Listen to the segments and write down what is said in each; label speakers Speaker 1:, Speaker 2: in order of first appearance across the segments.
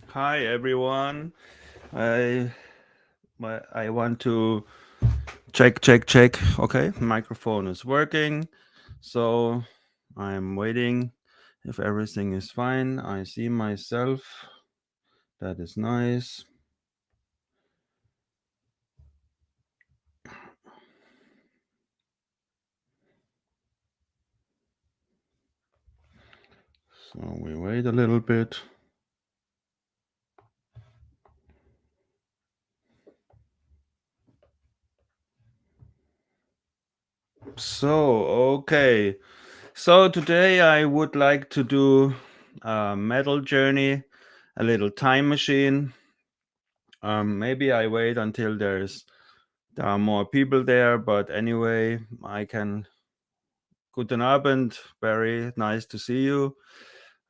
Speaker 1: Hi everyone. I I want to check. Okay, microphone is working. So I'm waiting if everything is fine. I see myself. That is nice. So we wait a little bit. So okay. So today I would like to do a metal journey, a little time machine. Maybe I wait until there are more people there, but anyway, I can. Guten Abend, very nice to see you.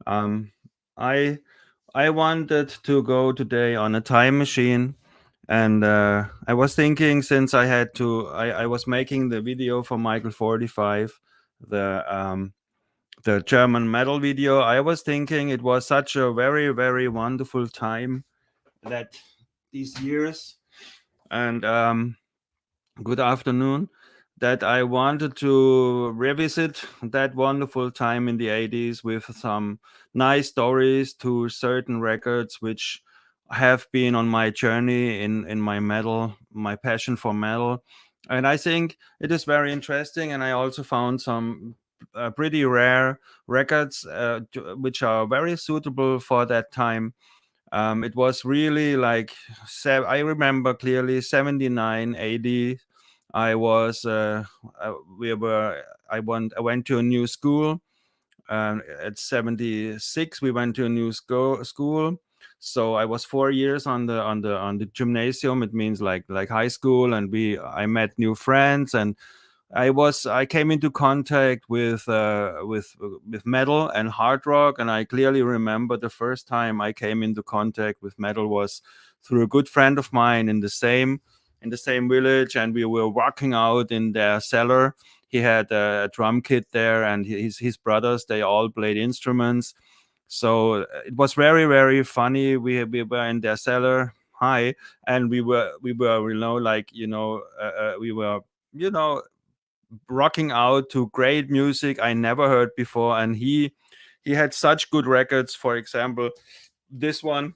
Speaker 1: Um, I I wanted to go today on a time machine, and I was thinking since I was making the video for Michael 45, the German metal video. I was thinking it was such a very wonderful time that these years, and good afternoon. That I wanted to revisit that wonderful time in the 80s with some nice stories to certain records which have been on my journey in my metal, my passion for metal. And I think it is very interesting. And I also found some pretty rare records which are very suitable for that time. It was really like I remember clearly 79, 80. I was we were I went to a new school. At 76 we went to a new school. So I was 4 years on the gymnasium. It means like high school, and I met new friends, and I came into contact with metal and hard rock, and I clearly remember the first time I came into contact with metal was through a good friend of mine in the same village, and we were walking out in their cellar. He had a drum kit there, and his brothers, they all played instruments. So it was very funny. We were in their cellar, hi, and we were we were you know rocking out to great music I never heard before. And he had such good records. For example, this one,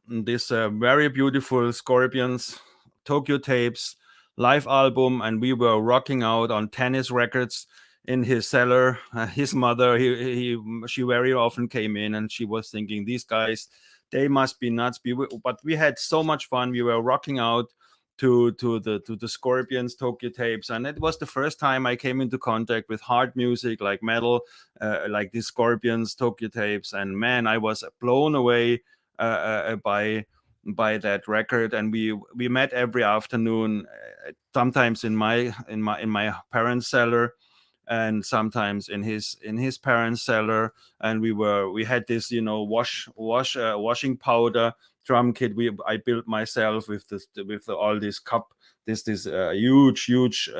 Speaker 1: this very beautiful Scorpions Tokyo Tapes live album, and we were rocking out on tennis records in his cellar. His mother, she very often came in, and she was thinking, these guys, they must be nuts. But we had so much fun. We were rocking out to the Scorpions Tokyo Tapes, and it was the first time I came into contact with hard music like metal, like the Scorpions Tokyo Tapes. And man, I was blown away by that record. And we met every afternoon, sometimes in my parents' cellar, and sometimes in his parents' cellar. And we had this washing powder drum kit I built myself with all this cup, this huge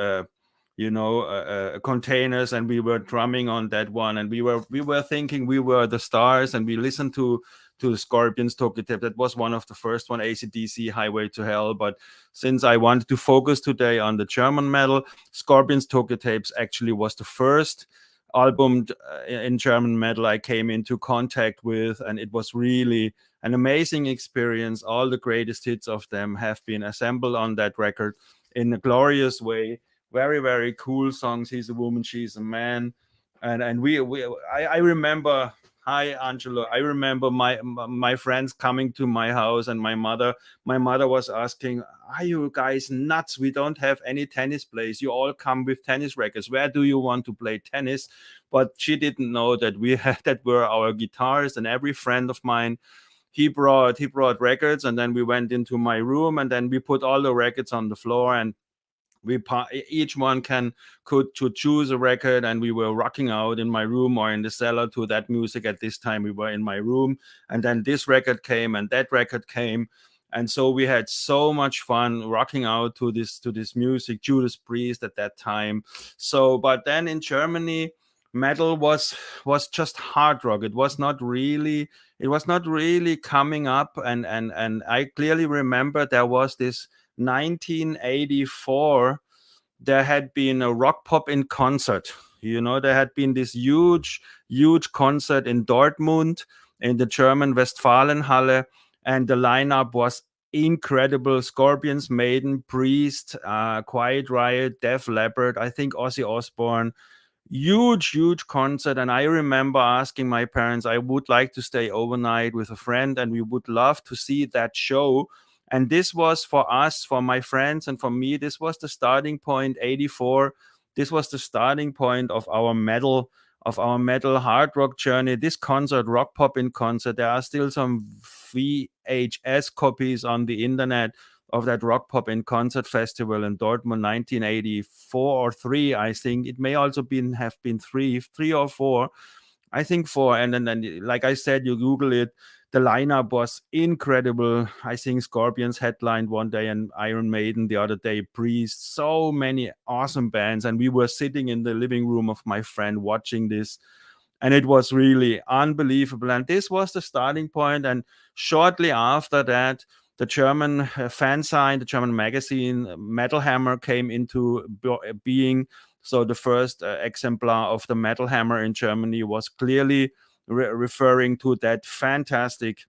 Speaker 1: containers, and we were drumming on that one. And we were thinking we were the stars, and we listened to the Scorpions Tokyo Tape. That was one of the first one, AC/DC Highway to Hell. But since I wanted to focus today on the German metal, Scorpions Tokyo Tapes actually was the first album in German metal I came into contact with, and it was really an amazing experience. All the greatest hits of them have been assembled on that record in a glorious way. Very cool songs. He's a woman, she's a man. And I remember, hi Angelo, I remember my friends coming to my house, and my mother was asking, are you guys nuts? We don't have any tennis plays. You all come with tennis rackets. Where do you want to play tennis? But she didn't know that we had that were our guitars. And every friend of mine, he brought records, and then we went into my room, and then we put all the records on the floor, and each one could to choose a record. And we were rocking out in my room or in the cellar to that music. At this time we were in my room, and then this record came and that record came. And so we had so much fun rocking out to this music, Judas Priest at that time. So but then in Germany, metal was just hard rock. It was not really coming up. And I clearly remember there was this 1984. There had been a rock pop in concert. There had been this huge concert in Dortmund in the German Westfalenhalle, and the lineup was incredible. Scorpions, Maiden, Priest, Quiet Riot, Def Leppard, I think Ozzy Osbourne. Huge concert. And I remember asking my parents, I would like to stay overnight with a friend and we would love to see that show. And this was for us, for my friends and for me, this was the starting point. 84, this was the starting point of our metal hard rock journey. This concert, rock pop in concert, there are still some VHS copies on the internet of that rock pop in concert festival in Dortmund, 1984 or 3, I think. It may also have been 3 or 4. I think 4. And then, like I said, you Google it. The lineup was incredible. I think Scorpions headlined one day and Iron Maiden the other day, Priest, so many awesome bands. And we were sitting in the living room of my friend watching this. And it was really unbelievable. And this was the starting point. And shortly after that, the German fanzine, the German magazine Metal Hammer came into being. So the first exemplar of the Metal Hammer in Germany was clearly referring to that fantastic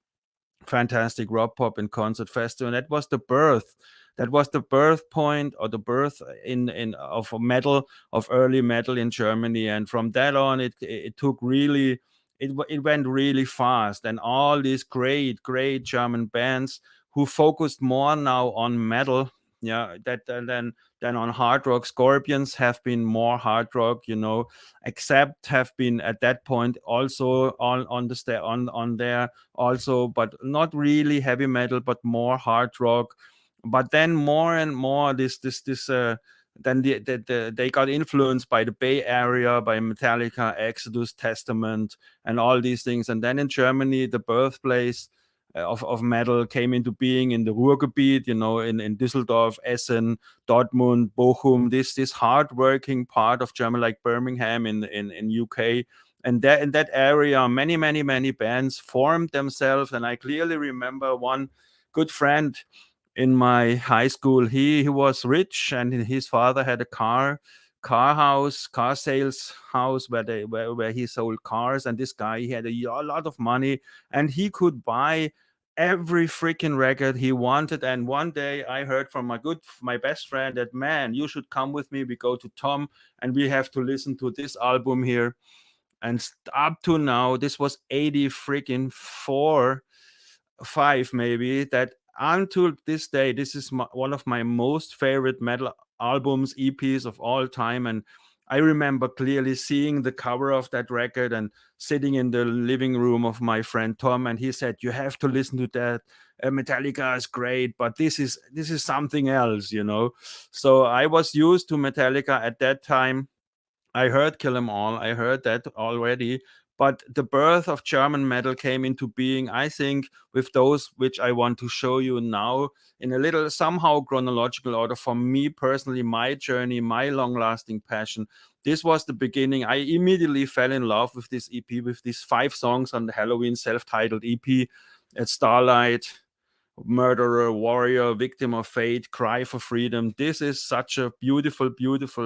Speaker 1: rock pop and concert festival. And that was the birth. That was the birth point, or the birth of metal, of early metal in Germany. And from that on, it took really, it went really fast. And all these great German bands who focused more now on metal, than on hard rock. Scorpions have been more hard rock, Accept have been at that point also on there also, but not really heavy metal, but more hard rock. But then more and more then they got influenced by the Bay Area, by Metallica, Exodus, Testament, and all these things. And then in Germany, the birthplace of metal came into being in the Ruhrgebiet, in Düsseldorf, Essen, Dortmund, Bochum, this hard-working part of Germany, like Birmingham in UK. And there in that area, many bands formed themselves. And I clearly remember one good friend in my high school. He was rich, and his father had a car sales house where he sold cars. And this guy, he had a lot of money, and he could buy every freaking record he wanted. And one day I heard from my best friend that, man, you should come with me. We go to Tom and we have to listen to this album here. And up to now, this was 80 freaking 4, 5 maybe, that until this day, this is one of my most favorite metal albums, EPs of all time. And I remember clearly seeing the cover of that record and sitting in the living room of my friend Tom, and he said, you have to listen to that. Metallica is great, but this is something else. So I was used to Metallica at that time. I heard Kill 'Em All. I heard that already. But the birth of German metal came into being, I think, with those which I want to show you now in a little somehow chronological order. For me personally, my journey, my long-lasting passion, this was the beginning. I immediately fell in love with this EP, with these 5 songs on the Helloween self-titled EP at Starlight, Murderer, Warrior, Victim of Fate, Cry for Freedom. This is such a beautiful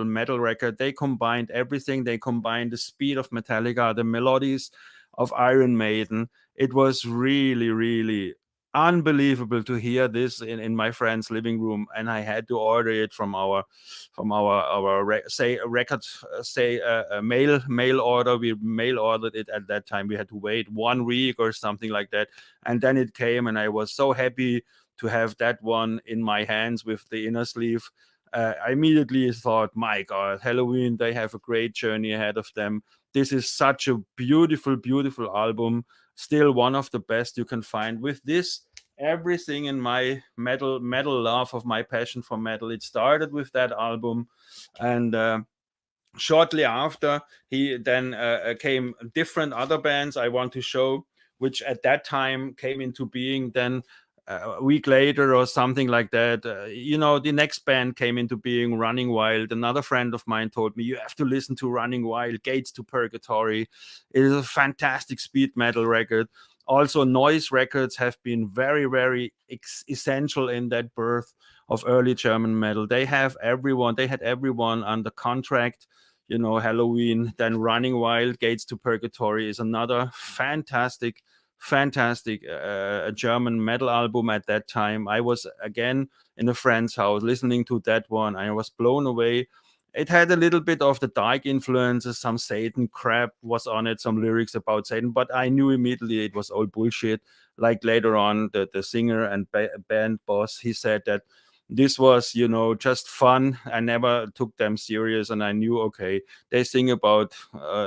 Speaker 1: metal record. They combined everything. They combined the speed of Metallica, the melodies of Iron Maiden. It was really unbelievable to hear this in my friend's living room, and I had to order it from our mail order. We mail ordered it at that time. We had to wait 1 week or something like that, and then it came, and I was so happy to have that one in my hands with the inner sleeve. I immediately thought, my God, Helloween, they have a great journey ahead of them. This is such a beautiful album. Still one of the best you can find. With this, everything in my metal love, of my passion for metal, it started with that album. And shortly after, he then came different other bands I want to show, which at that time came into being. Then a week later or something like that, the next band came into being, Running Wild. Another friend of mine told me, you have to listen to Running Wild, Gates to Purgatory. It is a fantastic speed metal record. Also, noise records have been very, very essential in that birth of early German metal. They had everyone under contract. Helloween, then Running Wild, Gates to Purgatory is another fantastic German metal album at that time. I was again in a friend's house listening to that one. I was blown away. It had a little bit of the dark influences, some Satan crap was on it, some lyrics about Satan, but I knew immediately it was all bullshit. Like later on, the singer and band boss, he said that this was, just fun. I never took them serious, and I knew, okay, they sing about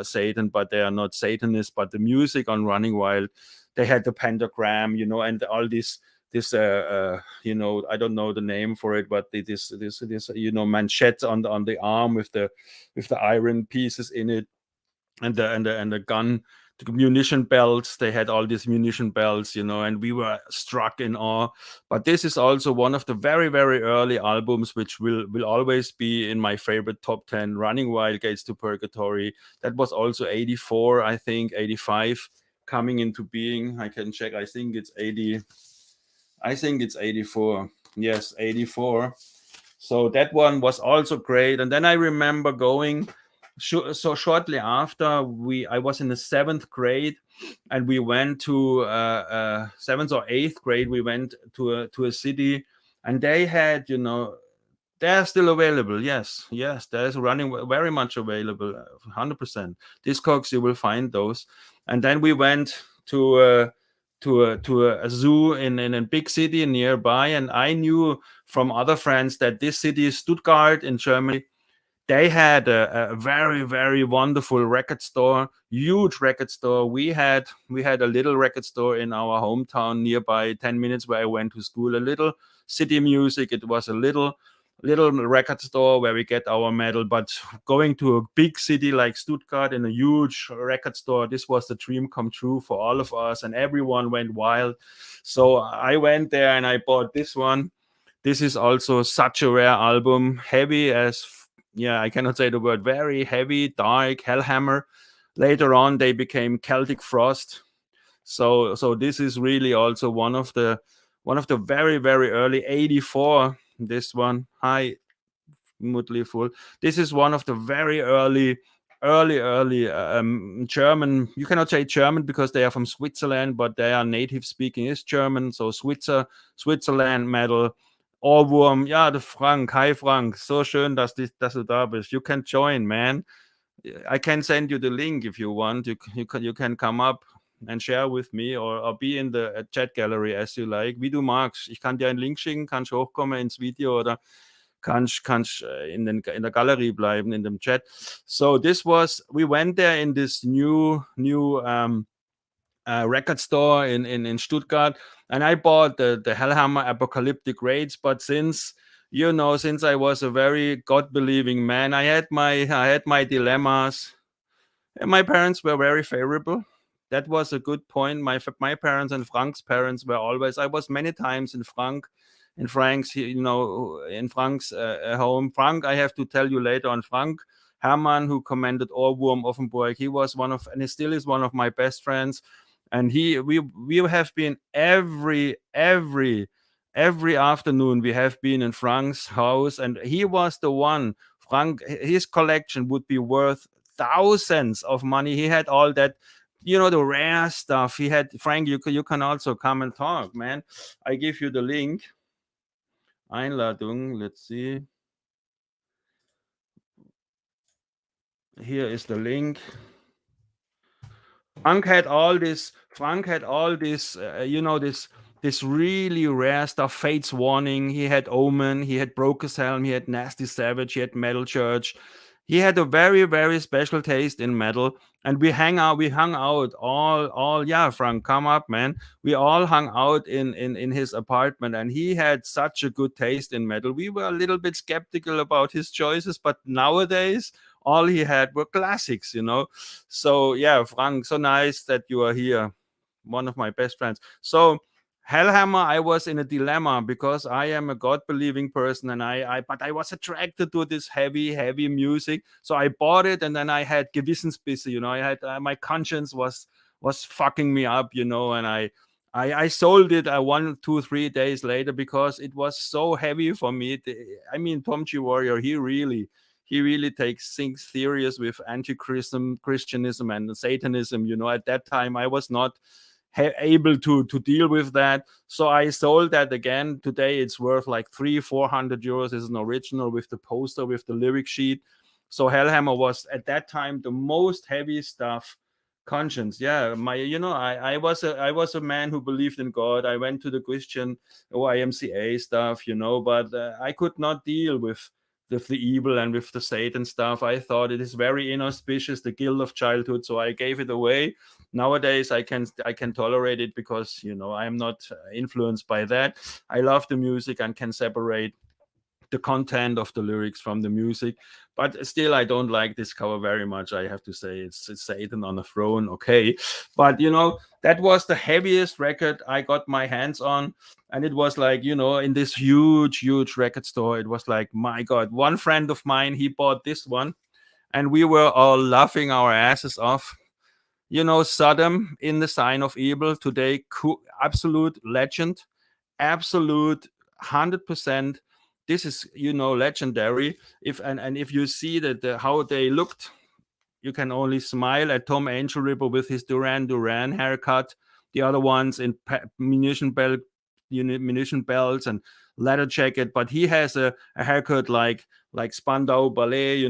Speaker 1: Satan, but they are not Satanists. But the music on Running Wild, they had the pentagram, and all this I don't know the name for it, but this manchette on the arm with the iron pieces in it, and the gun, the munition belts. They had all these munition belts, and we were struck in awe. But this is also one of the very, very early albums, which will always be in my favorite top 10. Running Wild, Gates to Purgatory. That was also 84, I think, 85 coming into being. I can check. I think it's 84. Yes, 84. So that one was also great. And then I remember going, so shortly after, I was in the 7th grade, and we went to 7th or 8th grade. We went to a city, and they had, they're still available. Yes, there's running very much available, 100%. Discogs, you will find those. And then we went to a zoo in a big city nearby, and I knew from other friends that this city, Stuttgart in Germany, they had a very, very wonderful record store, huge record store. We had a little record store in our hometown nearby, 10 minutes where I went to school. A little city music. It was a little record store where we get our metal. But going to a big city like Stuttgart in a huge record store, this was the dream come true for all of us, and everyone went wild. So I went there and I bought this one. This is also such a rare album, heavy as, I cannot say the word, very heavy, dark, Hellhammer. Later on, they became Celtic Frost. So this is really also one of the very, very early 84. This one, Hi, Motley Fool. This is one of the very early German. You cannot say German because they are from Switzerland, but they are native speaking is German. So Switzerland metal. Ohrwurm, ja, der Frank. Hi, Frank. So schön, dass du da bist. You can join, man. I can send you the link if you want. You can come up and share with me or be in the chat gallery as you like. Wie du magst. Ich kann dir einen Link schicken, kannst hochkommen ins Video oder kannst in der Galerie bleiben, in dem Chat. So we went there in this new record store in Stuttgart, and I bought the Hellhammer Apocalyptic Raids. But since I was a very God-believing man, I had my dilemmas. And my parents were very favorable. That was a good point. My parents and Frank's parents were always. I was many times in Frank's home. Frank, I have to tell you later on. Frank Hermann, who commanded Ohrwurm Offenburg, he was and he still is one of my best friends. And we have been every afternoon. We have been in Frank's house, and he was the one. Frank, his collection would be worth thousands of money. He had all that, the rare stuff. He had, Frank, you can also come and talk, man. I give you the link. Einladung, let's see. Here is the link. Frank had all this, this really rare stuff. Fate's Warning. He had Omen. He had Broker's Helm. He had Nasty Savage. He had Metal Church. He had a very, very special taste in metal. And we hung out all. Yeah, Frank, come up, man. We all hung out in his apartment, and he had such a good taste in metal. We were a little bit skeptical about his choices, but nowadays all he had were classics, So yeah, Frank, so nice that you are here. One of my best friends. So Hellhammer, I was in a dilemma because I am a God-believing person, and but I was attracted to this heavy music. So I bought it, and then I had Gewissensbisse, I had my conscience was fucking me up, and I sold it 1, 2, 3 days later because it was so heavy for me. I mean, Tom G. Warrior, he really takes things serious with Christianism and Satanism. At that time I was not able to deal with that, so I sold that again. Today it's worth like 300-400 euros as an original with the poster, with the lyric sheet. So Hellhammer was at that time the most heavy stuff. Conscience, yeah, I was a man who believed in God. I went to the Christian YMCA stuff, but I could not deal with the evil and with the Satan stuff. I thought it is very inauspicious, the guilt of childhood, so I gave it away. Nowadays I can tolerate it because I am not influenced by that. I love the music and can separate the content of the lyrics from the music, but still I don't like this cover very much. I have to say it's Satan on a throne, okay, but that was the heaviest record I got my hands on, and it was like in this huge record store. It was like, my God, one friend of mine, he bought this one, and we were all laughing our asses off. Sodom in the Sign of Evil today, absolute legend, absolute 100%. This is legendary. If you see that how they looked, you can only smile at Tom Angel Ripper with his Duran Duran haircut. The other ones in munition belts and leather jacket, but he has a haircut like Spandau Ballet.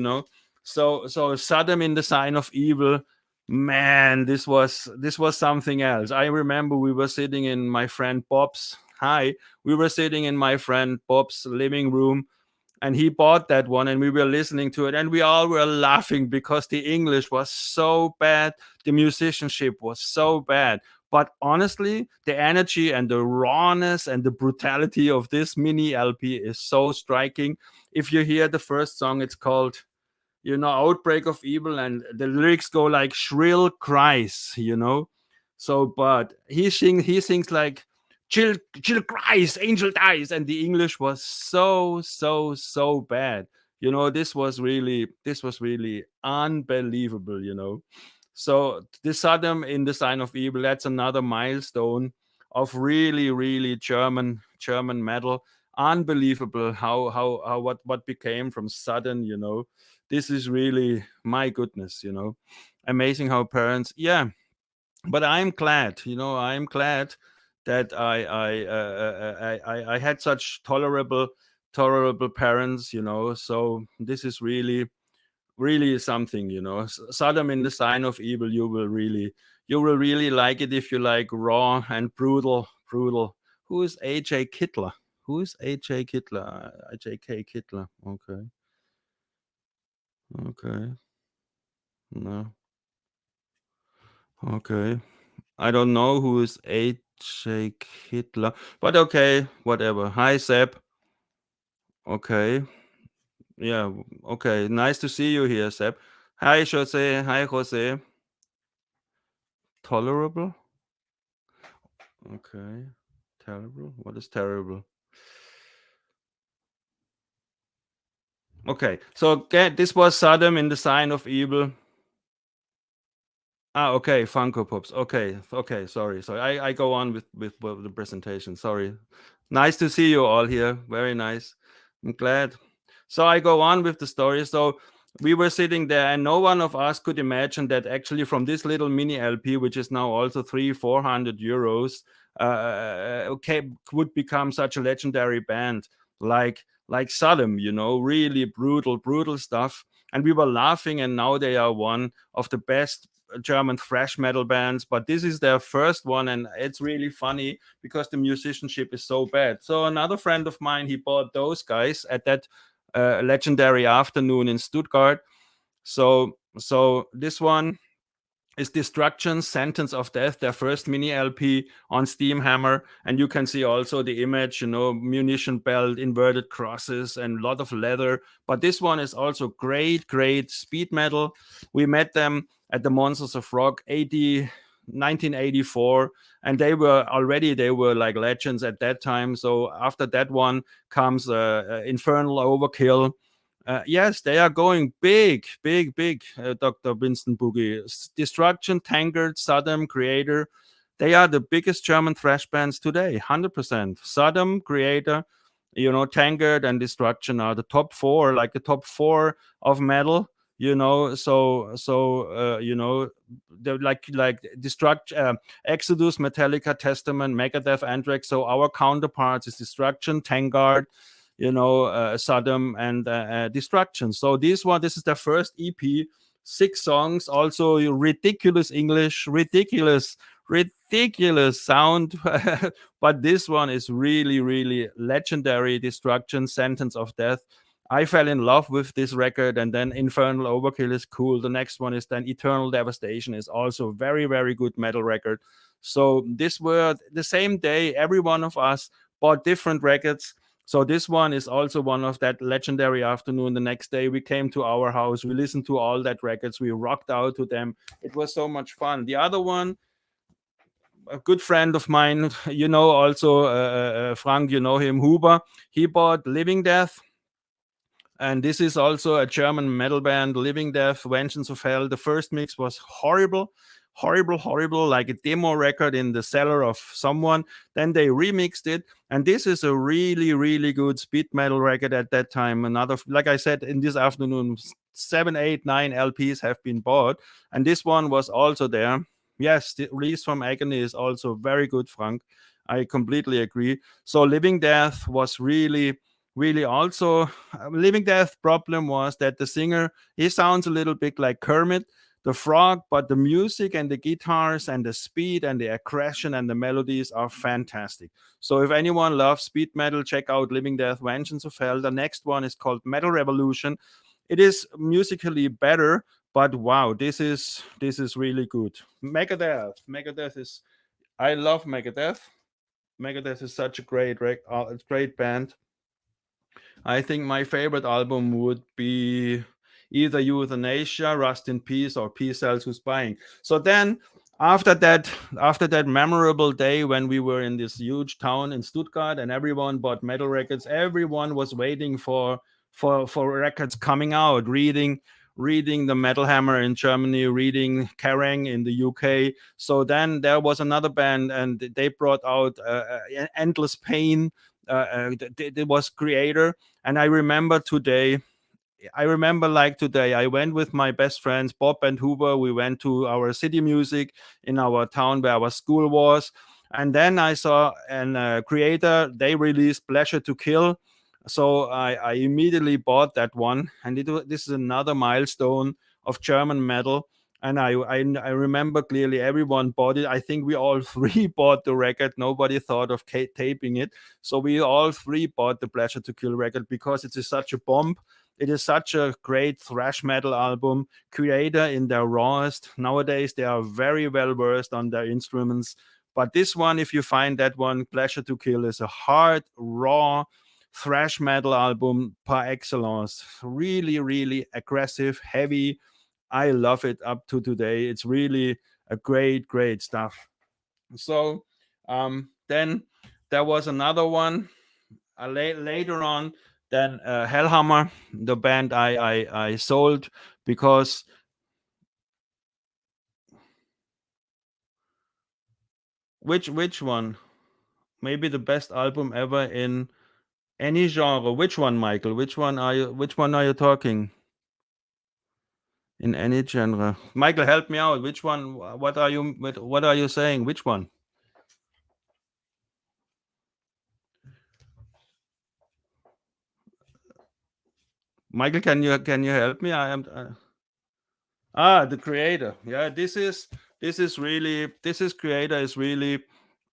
Speaker 1: So Sodom in the Sign of Evil, man, this was something else. I remember we were sitting in my friend Bob's. We were sitting in my friend Bob's living room, and he bought that one, and we were listening to it, and we all were laughing because the English was so bad, the musicianship was so bad. But honestly, the energy and the rawness and the brutality of this mini LP is so striking. If you hear the first song, it's called Outbreak of Evil, and the lyrics go like shrill cries. So but he sings like chill cries, angel dies, and the English was so bad. This was really unbelievable. So this Sodom in the Sign of Evil, that's another milestone of really German metal. Unbelievable how what became from Sodom. This is really, my goodness. Amazing how parents, yeah. But I'm glad that I had such tolerable parents. So this is really something. Sodom in the Sign of Evil, you will really like it if you like raw and brutal. Who is AJ Kittler? Who is AJ Kittler? AJK Kittler. Okay. No. Okay. I don't know who is AJ Kittler, but okay, whatever. Hi, Seb. Okay. Yeah. Okay. Nice to see you here, Seb. Hi, Jose. Hi, Jose. Tolerable? Okay. Terrible? What is terrible? Okay. So this was Sodom in the Sign of Evil. Okay. Funko Pops. Okay. Sorry. I go on with the presentation. Sorry. Nice to see you all here. Very nice. I'm glad. So I go on with the story. So we were sitting there, and no one of us could imagine that actually from this little mini LP, which is now also 300-400 euros, would become such a legendary band like Sodom. Really brutal stuff. And we were laughing, and now they are one of the best German thrash metal bands, but this is their first one, and it's really funny because the musicianship is so bad. So another friend of mine, he bought those guys at that legendary afternoon in Stuttgart. So this one is Destruction, Sentence of Death, their first mini LP on Steamhammer. And you can see also the image, munition belt, inverted crosses, and a lot of leather. But this one is also great speed metal. We met them at the Monsters of Rock 80 1984, and they were like legends at that time. So after that one comes Infernal Overkill. Yes, they are going big, big, big. Dr. Winston Boogie, Destruction, Tankard, Sodom, Kreator. They are the biggest German thrash bands today, 100%. Sodom, Kreator, Tankard and Destruction are the top four, like the top four of metal. They're like Destruction, Exodus, Metallica, Testament, Megadeth, Anthrax. So our counterparts is Destruction, Tankard, Sodom, and Destruction. So this is their first EP, 6 songs, also ridiculous English, ridiculous sound. But this one is really, really legendary. Destruction, Sentence of Death. I fell in love with this record, and then Infernal Overkill is cool. The next one is then Eternal Devastation, is also very, very good metal record. So this were the same day, every one of us bought different records. So this one is also one of that legendary afternoon. The next day we came to our house, we listened to all that records, we rocked out to them. It was so much fun. The other one, a good friend of mine, also Frank, you know him, Huber, he bought Living Death. And this is also a German metal band, Living Death, Vengeance of Hell. The first mix was horrible, like a demo record in the cellar of someone. Then they remixed it, and this is a really, really good speed metal record at that time. Another, like I said, in this afternoon, 7, 8, 9 LPs have been bought, and this one was also there. Yes, the Release from Agony is also very good, Frank. I completely agree. So Living Death was really also Living Death problem was that the singer, he sounds a little bit like Kermit the Frog, but the music and the guitars and the speed and the aggression and the melodies are fantastic. So if anyone loves speed metal, check out Living Death, Vengeance of Hell. The next one is called Metal Revolution. It is musically better, but wow, this is really good. Megadeth is, I love Megadeth. Megadeth is such a great band. I think my favorite album would be either Euthanasia, Rust in Peace, or Peace Sells Who's Buying. So then after that memorable day when we were in this huge town in Stuttgart and everyone bought metal records, everyone was waiting for records coming out, reading the Metal Hammer in Germany, reading Kerrang in the UK. So then there was another band, and they brought out Endless Pain. It was Kreator, and I remember like today, I went with my best friends Bob and Huber. We went to our city music in our town where our school was, and then I saw Kreator. They released Pleasure to Kill, so I immediately bought that one, and this is another milestone of German metal. And I remember clearly everyone bought it. I think we all 3 bought the record. Nobody thought of taping it. So we all 3 bought the Pleasure to Kill record because it is such a bomb. It is such a great thrash metal album. Kreator in their rawest. Nowadays, they are very well versed on their instruments. But this one, if you find that one, Pleasure to Kill, is a hard, raw thrash metal album par excellence. Really, really aggressive, heavy. I love it up to today. It's really a great stuff. So then there was another one later on. Then Hellhammer, the band I sold because which one? Maybe the best album ever in any genre. Which one, Michael? Which one are you talking? In any genre. Michael, help me out. Which one? What are you saying? Which one? Michael, can you help me? I am the Kreator. Yeah, this is Kreator is really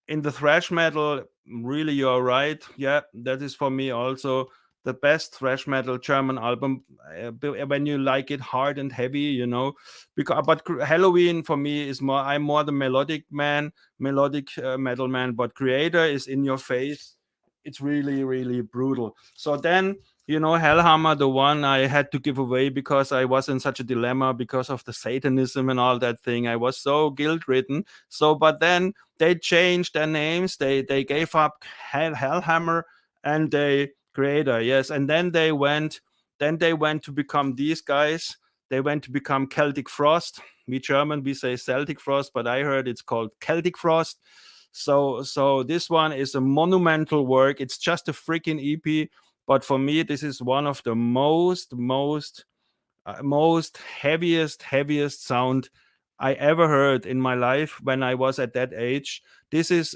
Speaker 1: in the thrash metal. Really, you're right. Yeah, that is for me also the best thrash metal German album when you like it hard and heavy, but Helloween for me is more, I'm more the melodic metal man, but Kreator is in your face. It's really, really brutal. So then Hellhammer, the one I had to give away because I was in such a dilemma because of the Satanism and all that thing. I was so guilt-ridden. So, but then they changed their names. They gave up Hellhammer and they Kreator, yes. And then they went to become these guys. They went to become Celtic Frost. We German, we say Celtic Frost, but I heard it's called Celtic Frost. So this one is a monumental work. It's just a freaking EP, but for me this is one of the most heaviest sound I ever heard in my life when I was at that age. This is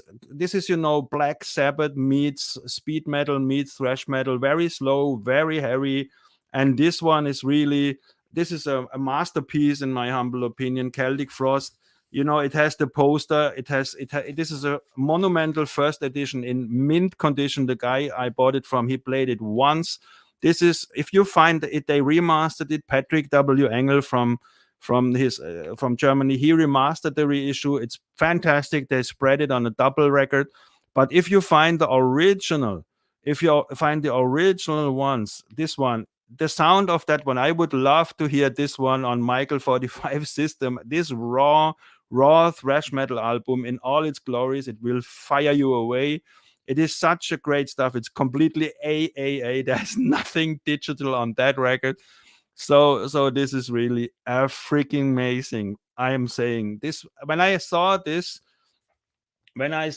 Speaker 1: Black Sabbath meets speed metal meets thrash metal, very slow, very heavy. And this one is really, this is a masterpiece in my humble opinion. Celtic Frost, it has the poster, this is a monumental first edition in mint condition. The guy I bought it from, he played it once. This is, if you find it, they remastered it. Patrick W. Engel from Germany, he remastered the reissue. It's fantastic. They spread it on a double record. But if you find the original, if you find the original ones, this one, the sound of that one, I would love to hear this one on Michael 45 system. This raw thrash metal album in all its glories, it will fire you away. It is such a great stuff. It's completely AAA. There's nothing digital on that record. So this is really a freaking amazing. I am saying this when I saw this, when I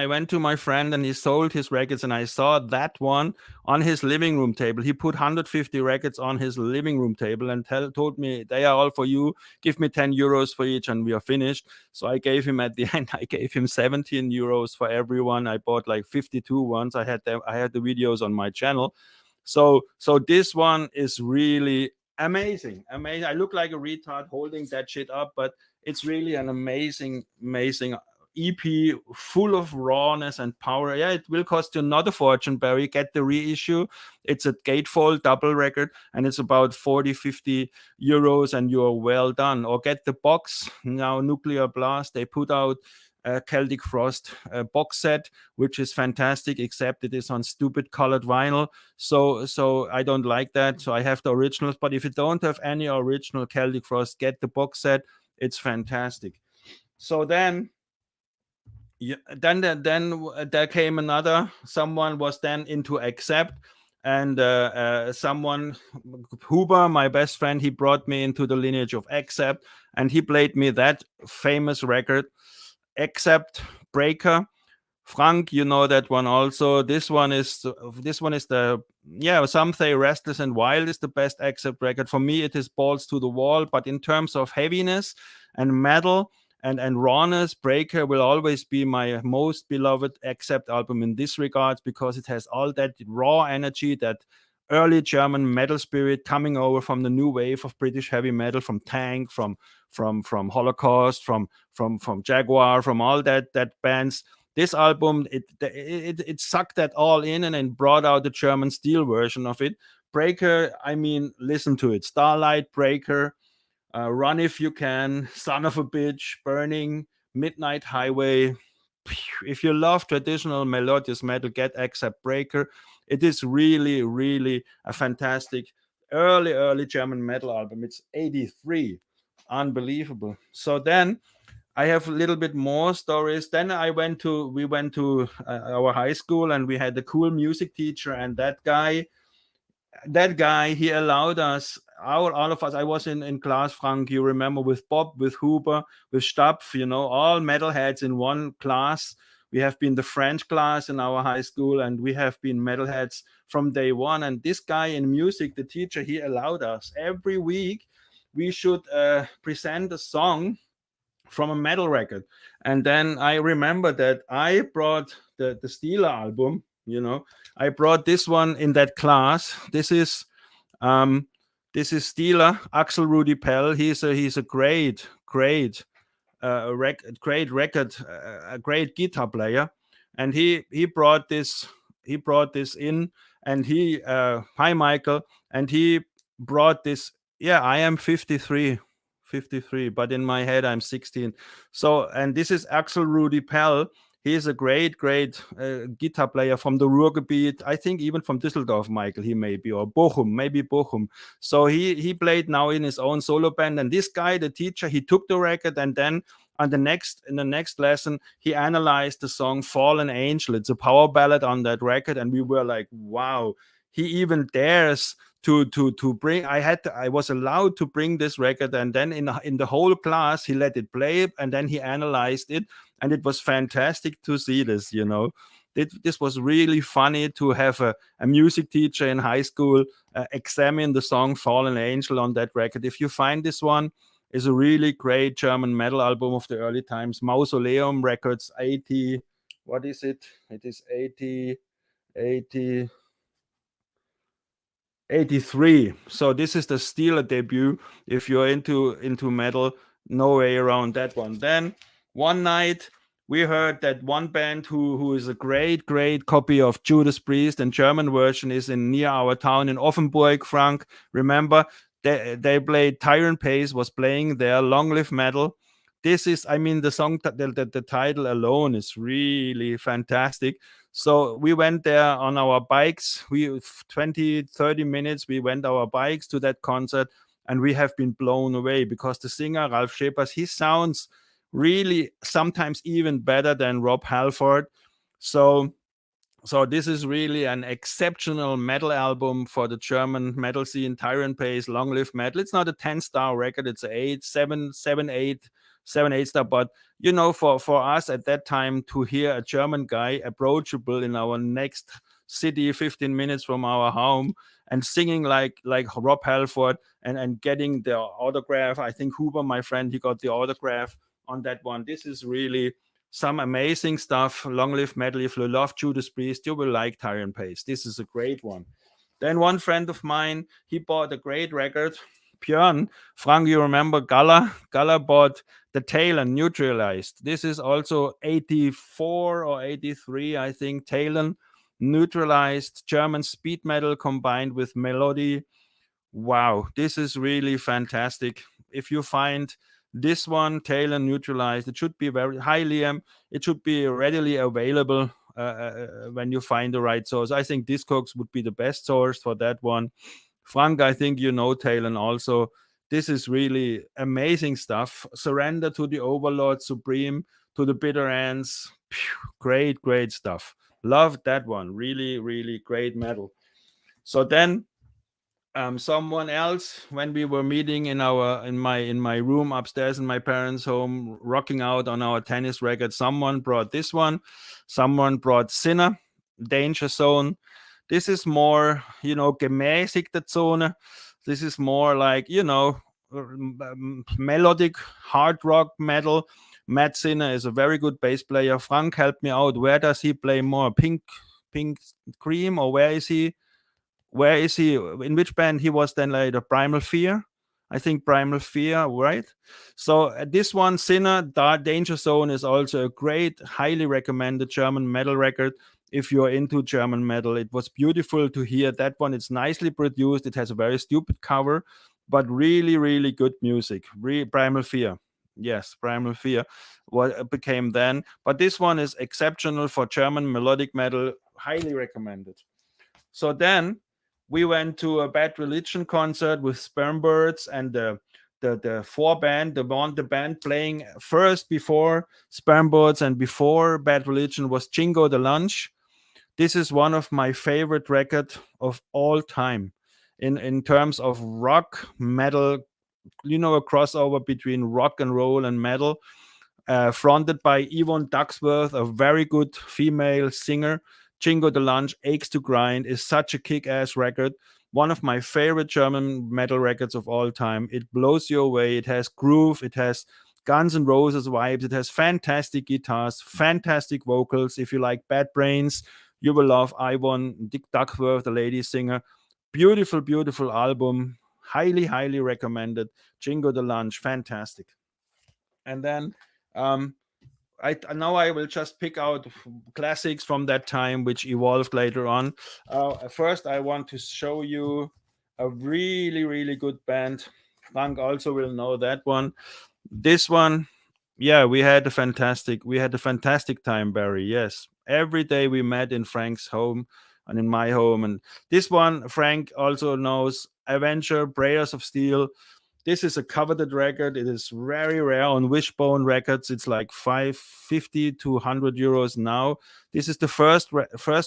Speaker 1: went to my friend and he sold his records, and I saw that one on his living room table. He put 150 records on his living room table and told me, they are all for you. Give me 10 euros for each and we are finished. So I gave him, at the end, I gave him 17 euros for everyone. I bought like 52 ones. I had the videos on my channel. So this one is really amazing. I look like a retard holding that shit up, but it's really an amazing EP, full of rawness and power. Yeah, it will cost you not a fortune, Barry. Get the reissue. It's a gatefold double record, and it's about 40-50 euros, and you're well done. Or get the box now. Nuclear Blast, they put out Celtic Frost box set, which is fantastic, except it is on stupid colored vinyl. So I don't like that. So I have the originals. But if you don't have any original Celtic Frost, get the box set. It's fantastic. So then there came another. Someone was then into Accept, and someone, Huber, my best friend, he brought me into the lineage of Accept, and he played me that famous record, Accept Breaker. Frank, you know that one also. This one is the, some say Restless and Wild is the best Accept record. For me, it is balls to the wall. But in terms of heaviness and metal and rawness, Breaker will always be my most beloved Accept album in this regard, because it has all that raw energy, that early German metal spirit coming over from the new wave of British heavy metal, from Tank, from Holocaust, from Jaguar, from all that bands. This album, it sucked that all in and brought out the German steel version of it. Breaker, I mean, listen to it. Starlight, Breaker, Run If You Can, Son of a Bitch, Burning, Midnight Highway. If you love traditional melodious metal, get Accept Breaker. It is really, really a fantastic early German metal album. It's 83. Unbelievable. So then I have a little bit more stories. Then we went to our high school, and we had a cool music teacher, and that guy, he allowed us, all of us. I was in class, Frank, you remember, with Bob, with Huber, with Stapf, all metalheads in one class. We have been the French class in our high school, and we have been metalheads from day one. And this guy in music, the teacher, he allowed us every week we should present a song from a metal record. And then I remember that I brought the Steeler album. I brought this one in that class. This is Steeler, Axel Rudy Pell. He's a great record, a great guitar player, and he brought this in, and he hi Michael, and he brought this. Yeah, I am 53, but in my head I'm 16. So, and this is Axel Rudy Pell. He is a great guitar player from the Ruhrgebiet. I think even from Düsseldorf, Michael, he may be, or Bochum, maybe Bochum. So he played now in his own solo band. And this guy, the teacher, he took the record, and then in the next lesson, he analyzed the song Fallen Angel. It's a power ballad on that record, and we were like, wow, he even dares to bring. I was allowed to bring this record, and then in the whole class he let it play, and then he analyzed it, and it was fantastic to see this. This was really funny to have a music teacher in high school examine the song Fallen Angel on that record. If you find this one, is a really great German metal album of the early times. Mausoleum Records, 80. What is it? It is 80. 83. So this is the Steeler debut. If you're into metal, no way around that one. Then one night we heard that one band who is a great copy of Judas Priest, and German version is in near our town in Offenburg. Frank, remember they played Tyran Pace was playing there. Long Live Metal. This is, I mean, the song, the title alone is really fantastic. So we went there on our bikes. We 20, 30 minutes, we went our bikes to that concert, and we have been blown away because the singer, Ralf Schepers, he sounds really sometimes even better than Rob Halford. So this is really an exceptional metal album for the German metal scene. Tyran Pace, Long Live Metal. It's not a 10-star record. It's a 7, 8 star. But for us at that time to hear a German guy approachable in our next city, 15 minutes from our home, and singing like Rob Halford and getting the autograph. I think Huber, my friend, he got the autograph on that one. This is really some amazing stuff. Long Live Metal. If you love Judas Priest, you will like Tyran Pace. This is a great one. Then one friend of mine, he bought a great record. Björn, Frank, you remember Gala? Gala bought the Talon Neutralized. This is also 84 or 83, I think. Talon Neutralized, German speed metal combined with melody. Wow, this is really fantastic. If you find this one, Talon Neutralized, it should be very high, Liam. It should be readily available when you find the right source. I think Discogs would be the best source for that one. Frank, I think you know Talon also. This is really amazing stuff. Surrender to the Overlord Supreme, to the Bitter Ends. Great stuff. Love that one. Really great metal. So then someone else, when we were meeting in my room upstairs in my parents' home, rocking out on our tennis racket, someone brought this one. Someone brought Sinner, Danger Zone. This is more, gemäßigte Zone. This is more like, melodic hard rock metal. Matt Sinner is a very good bass player. Frank, help me out. Where does he play more? Pink Cream, or where is he? In which band he was then later? Primal Fear, I think. Primal Fear, right? So this one, Sinner, Danger Zone, is also a great, highly recommended German metal record if you're into German metal. It was beautiful to hear that one. It's nicely produced. It has a very stupid cover, but really good music. Primal Fear. Yes, Primal Fear, what became then. But this one is exceptional for German melodic metal. Highly recommended. So then we went to a Bad Religion concert with Spermbirds, and the four band, the band playing first before Spermbirds and before Bad Religion was Jingo the Lunch. This is one of my favorite records of all time in terms of rock metal, a crossover between rock and roll and metal. Fronted by Yvonne Ducksworth, a very good female singer. Jingo the Lunch, Aches to Grind is such a kick-ass record. One of my favorite German metal records of all time. It blows you away. It has groove. It has Guns N' Roses vibes. It has fantastic guitars, fantastic vocals. If you like Bad Brains, you will love Yvonne Ducksworth, the lady singer. Beautiful album. Highly recommended. Jingo the Lunch, fantastic. And then I will just pick out classics from that time, which evolved later on. First, I want to show you a really good band. Frank also will know that one. This one, Yeah, we had a fantastic time, Barry. Yes, every day we met in Frank's home and in my home. And this one, Frank also knows Avenger, Prayers of Steel. This is a coveted record. It is very rare on Wishbone Records. It's like 550 to 100 euros now. This is the first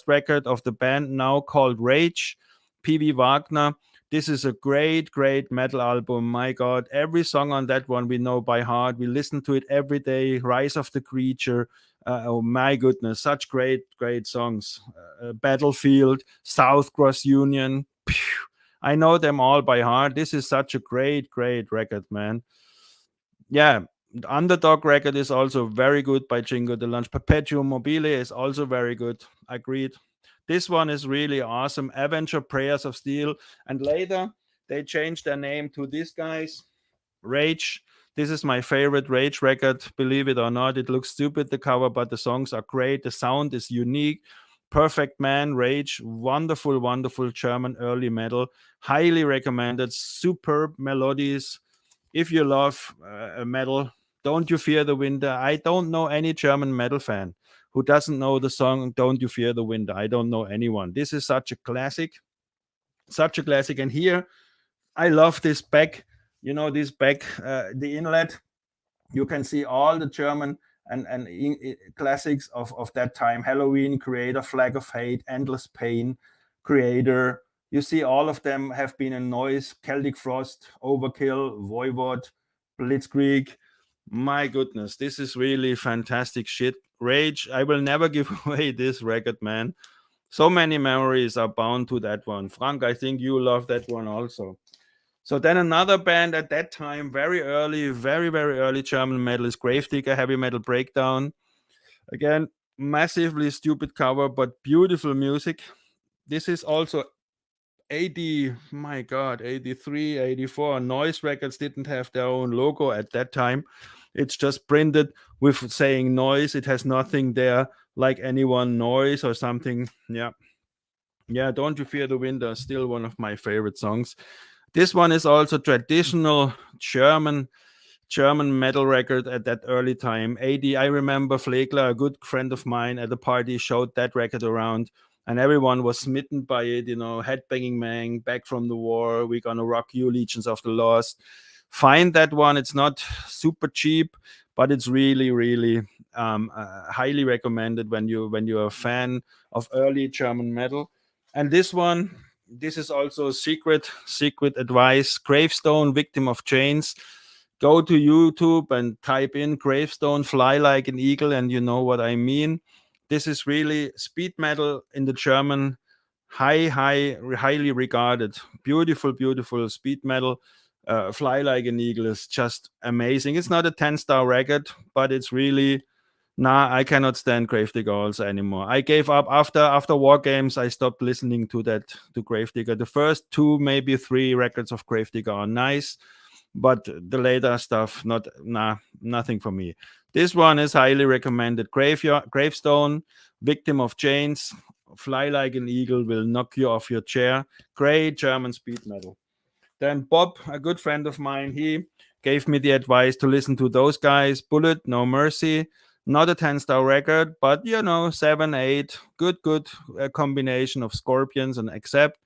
Speaker 1: record of the band now called Rage, PV Wagner. This is a great metal album. My God, every song on that one we know by heart. We listen to it every day. Rise of the Creature. Oh my goodness, such great songs. Battlefield, South Cross Union. Phew. I know them all by heart. This is such a great record, man. Yeah, the Underdog record is also very good by Jingo the Lunch. Perpetuum Mobile is also very good. Agreed. This one is really awesome. Avenger, Prayers of Steel. And later they changed their name to these guys, Rage. This is my favorite Rage record, believe it or not. It looks stupid, the cover, but the songs are great. The sound is unique. Perfect Man, Rage, wonderful German early metal. Highly recommended. Superb melodies. If you love metal, Don't You Fear the Winter. I don't know any German metal fan who doesn't know the song Don't You Fear the Winter. I don't know anyone. This is such a classic, such a classic. And here, I love this back, this back, the inlet. You can see all the German and classics of that time: Helloween, Kreator, Flag of Hate, Endless Pain, Kreator. You see all of them have been in Noise, Celtic Frost, Overkill, Voivod, Blitzkrieg. My goodness, this is really fantastic shit. Rage, I will never give away this record, man. So many memories are bound to that one. Frank, I think you love that one also. So then another band at that time, very early, very early German metal, is Gravedigger, Heavy Metal Breakdown. Again, massively stupid cover, but beautiful music. This is also 80, my God, 83, 84. Noise Records didn't have their own logo at that time. It's just printed with saying Noise. It has nothing there like anyone Noise or something. Yeah. Yeah, Don't You Fear the Winter, still one of my favorite songs. This one is also traditional German metal record at that early time. 80, I remember Flegler, a good friend of mine at a party, showed that record around, and everyone was smitten by it. Headbanging Man, Back from the War, We're Gonna Rock You, Legions of the Lost. Find that one. It's not super cheap, but it's really highly recommended when you're a fan of early German metal. And this is also secret advice. Gravestone, Victim of Chains. Go to YouTube and type in Gravestone, Fly Like an Eagle, and you know what I mean. This is really speed metal in the German, highly regarded, beautiful speed metal. Fly Like an Eagle is just amazing. It's not a 10-star record, but it's really, nah, I cannot stand Gravedigger also anymore. I gave up after War Games. I stopped listening to Gravedigger. The first two, maybe three records of Gravedigger are nice, but the later stuff, nothing for me. This one is highly recommended. Gravestone, Victim of Chains, Fly Like an Eagle will knock you off your chair. Great German speed metal. Then Bob, a good friend of mine, he gave me the advice to listen to those guys. Bullet, No Mercy, not a 10-star record, but 7, 8, good combination of Scorpions and Accept.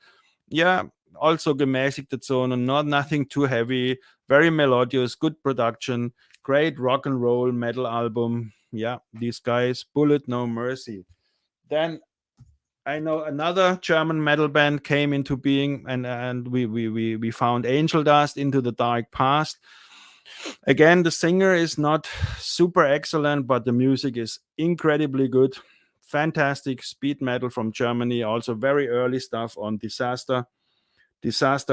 Speaker 1: Yeah, also gemäßigte Zone, nothing too heavy, very melodious, good production, great rock and roll metal album. Yeah, these guys, Bullet, No Mercy. Then I know another German metal band came into being, and we found Angel Dust, Into the Dark Past. Again, the singer is not super excellent, but the music is incredibly good. Fantastic speed metal from Germany, also very early stuff on Disaster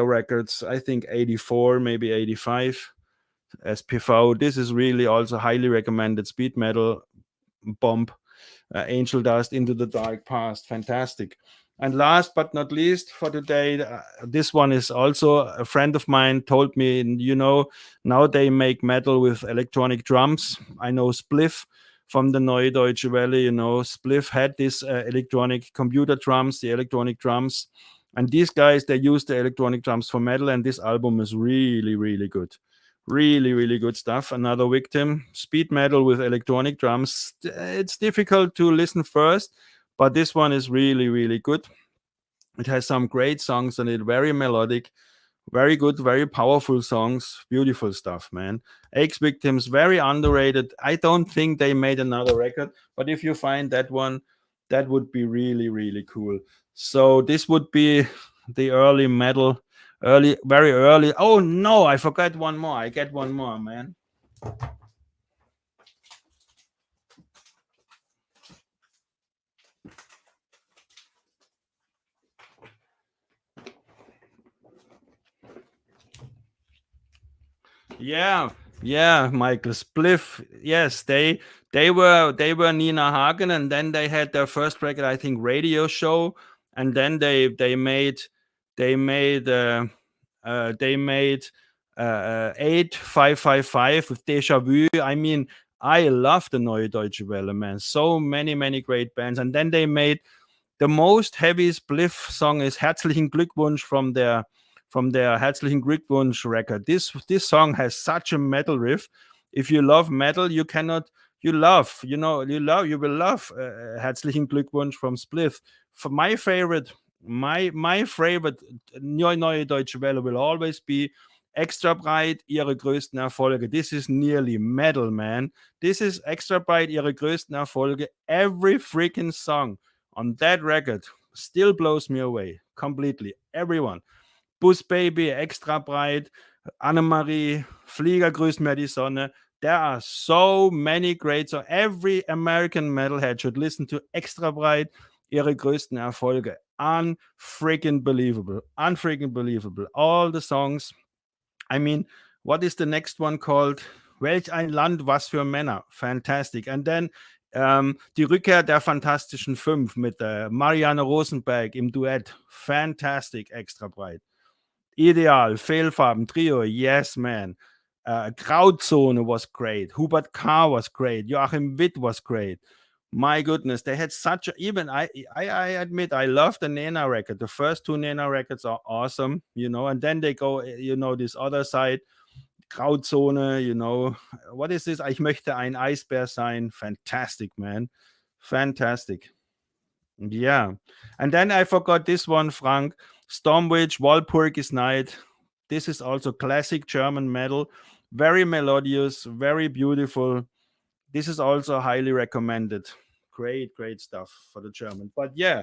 Speaker 1: Records, I think 84, maybe 85. SPV. This is really also highly recommended speed metal bomb. Angel Dust, Into the Dark Past, fantastic. And last but not least for today, this one is also a friend of mine told me, now they make metal with electronic drums. I know Spliff from the Neue Deutsche Welle, Spliff had this electronic computer drums, the electronic drums. And these guys, they use the electronic drums for metal, and this album is really good. Really good stuff. Another victim. Speed metal with electronic drums. It's difficult to listen first, but this one is really good. It has some great songs on it, very melodic, very good, very powerful songs, beautiful stuff, man. X Victims, very underrated. I don't think they made another record, but if you find that one, that would be really cool. So this would be the early metal, very early. Oh no, I forgot one more. I get one more, man. Yeah, Michael Spliff. Yes, they were Nina Hagen, and then they had their first record, I think, radio show, and then they made 8555 with Deja Vu. I mean, I love the Neue Deutsche Welle, man. So many great bands, and then they made the most heavy spliff song is Herzlichen Glückwunsch from their Herzlichen Glückwunsch record. This song has such a metal riff. If you love metal, you cannot you will love Herzlichen Glückwunsch from Spliff. For my favorite Neue Deutsche Welle will always be Extra Breit, ihre größten Erfolge. This is nearly metal, man. This is Extra Breit, ihre größten Erfolge. Every freaking song on that record still blows me away completely. Everyone. Bus Baby, Extra Breit, Annemarie, Flieger grüßt mir die Sonne. There are so many great songs. Every American metalhead should listen to Extra Breit, ihre größten Erfolge. Unfreaking believable. Unfreaking believable. All the songs. I mean, what is the next one called? Welch ein Land, was für Männer. Fantastic. And then die Rückkehr der Fantastischen Fünf mit Marianne Rosenberg im Duett. Fantastic, Extra Breit. Ideal, Fehlfarben, Trio, yes, man. Grauzone was great. Hubert K. was great. Joachim Witt was great. My goodness, they had such a, even I admit I love the Nena record. The first two Nena records are awesome, and then they go, this other side, Grauzone, what is this? Ich möchte ein Eisbär sein. Fantastic, man. Fantastic. Yeah. And then I forgot this one, Frank. Stormwitch, Walpurgis Night. This is also classic German metal. Very melodious, very beautiful. This is also highly recommended. Great stuff for the German. But yeah,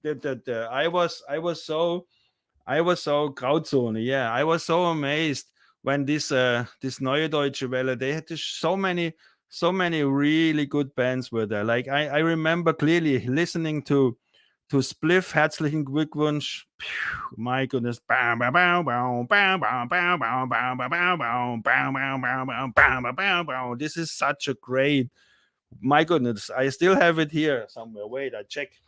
Speaker 1: I was so Grauzone. Yeah, I was so amazed when this Neue Deutsche Welle, they had so many really good bands were there. Like I remember clearly listening to Spliff, Herzlichen Glückwunsch. My goodness. This is such a great, my goodness. I still have it here somewhere. Wait, I check.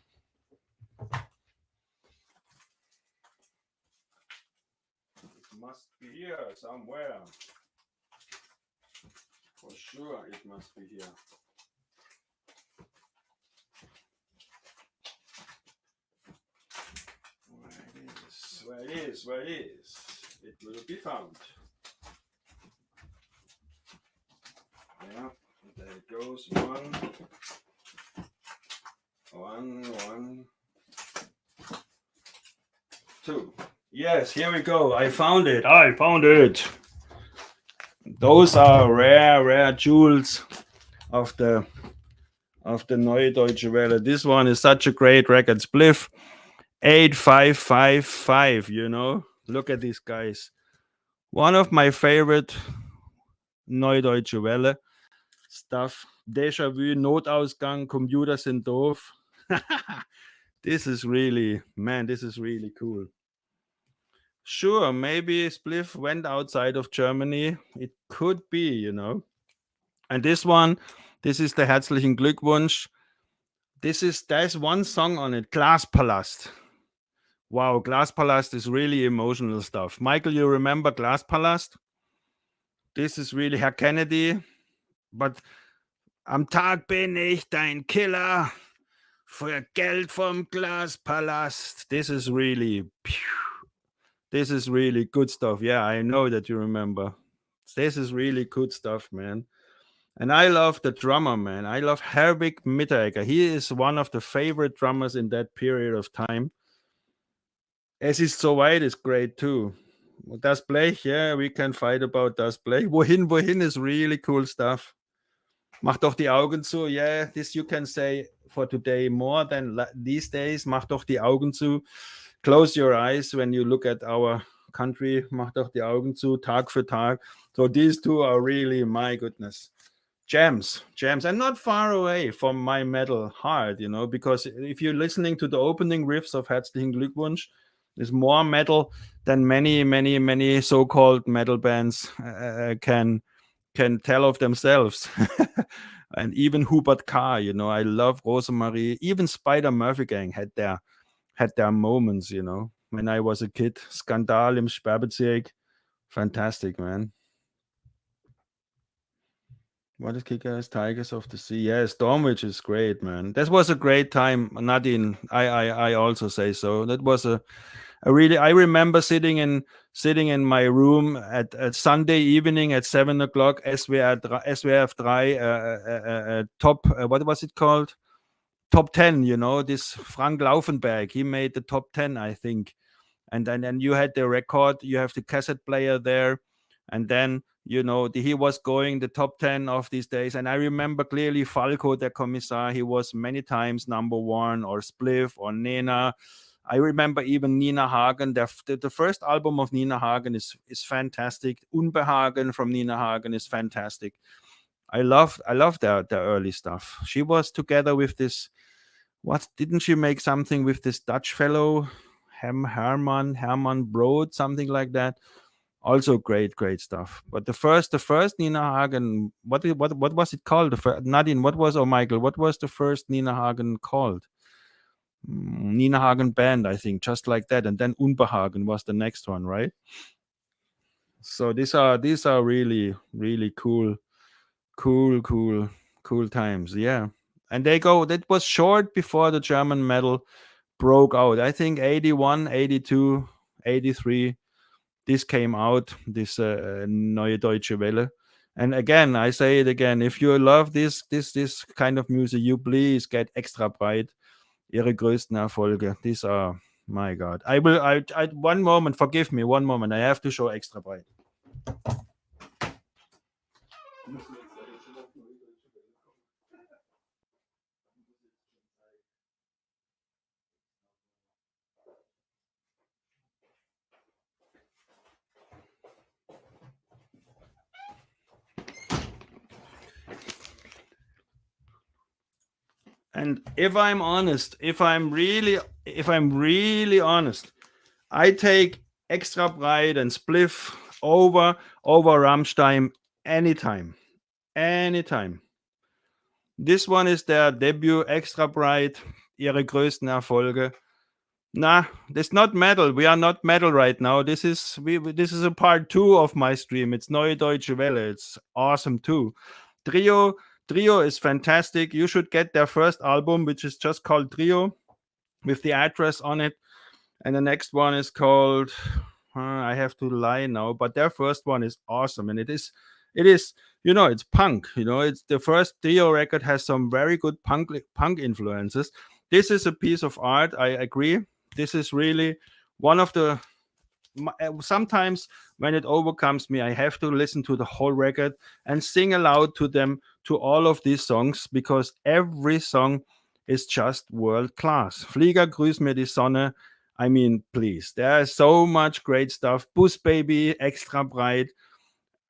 Speaker 1: It must be here somewhere. For sure, it must be here. Where it is? It will be found. Yeah, there it goes. One, two. Yes, here we go. I found it. Those are rare jewels of the Neue Deutsche Welle. This one is such a great record. Spliff 8555, Look at these guys. One of my favorite Neue Deutsche Welle stuff. Deja Vu, Notausgang, Computer sind doof. This is really cool. Sure, maybe Spliff went outside of Germany. It could be, And this is the Herzlichen Glückwunsch. There's one song on it, Glaspalast. Wow, Glaspalast is really emotional stuff. Michael, you remember Glaspalast? This is really Herr Kennedy, but am Tag bin ich dein Killer. Für Geld vom Glaspalast. This is really good stuff. Yeah, I know that you remember. This is really good stuff, man. And I love the drummer, man. I love Herwig Mitteregger. He is one of the favorite drummers in that period of time. Es ist so weit is great too. Das Blech, yeah, we can fight about das Blech. Wohin is really cool stuff. Mach doch die Augen zu. Yeah, this you can say for today more than these days. Mach doch die Augen zu. Close your eyes when you look at our country. Mach doch die Augen zu, Tag für Tag. So these two are really, my goodness, gems, and not far away from my metal heart, you know, because if you're listening to the opening riffs of Herzlichen Glückwunsch, there's more metal than many so-called metal bands can tell of themselves. And even Hubert K., you know, I love Rosemarie. Even Spider Murphy Gang had their moments, you know, when I was a kid. Skandal im Sperrbezirk, fantastic, man. What is Kick-Ass? Tigers of the Sea? Yeah, Stormwitch is great, man. That was a great time. Nadine, I also say so. That was a really. I remember sitting in my room at Sunday evening at 7 o'clock. SWF 3 top. What was it called? Top 10. You know, this Frank Laufenberg. He made the top 10, I think. And then you had the record. You have the cassette player there, and then, you know, he was going the top 10 of these days. And I remember clearly Falco, the Kommissar, he was many times number one, or Spliff, or Nena. I remember even Nina Hagen. The first album of Nina Hagen is fantastic. Unbehagen from Nina Hagen is fantastic. I love the early stuff. She was together with this, what, didn't she make something with this Dutch fellow, Herman Broad, something like that? Also great stuff. But the first Nina Hagen, what was it called? Nadine, what was, or Michael, what was the first Nina Hagen called? Nina Hagen Band, I think, just like that. And then Unbehagen was the next one, right? So these are really cool times. Yeah. And that was short before the German metal broke out. I think 81, 82, 83. This came out, this Neue Deutsche Welle. And again, I say it again, if you love this kind of music, you please get Extra Breit, ihre größten Erfolge. These are, my God. I one moment, forgive me, one moment. I have to show Extra Breit. And if I'm really honest, I take Extra Breit and Spliff over Rammstein anytime. This one is their debut, Extra Breit, ihre größten Erfolge. Nah, that's not metal. We are not metal right now. This is a part 2 of my stream. It's Neue Deutsche Welle. It's awesome too. Trio is fantastic. You should get their first album, which is just called Trio, with the address on it. And the next one is called, I have to lie now, but their first one is awesome. And it is, you know, it's punk. You know, it's the first Trio record has some very good punk influences. This is a piece of art. I agree. This is really one of the. Sometimes when it overcomes me, I have to listen to the whole record and sing aloud to them, to all of these songs, because every song is just world class. Flieger, grüß mir die Sonne. I mean, please, there is so much great stuff. Bus Baby, Extra Breit.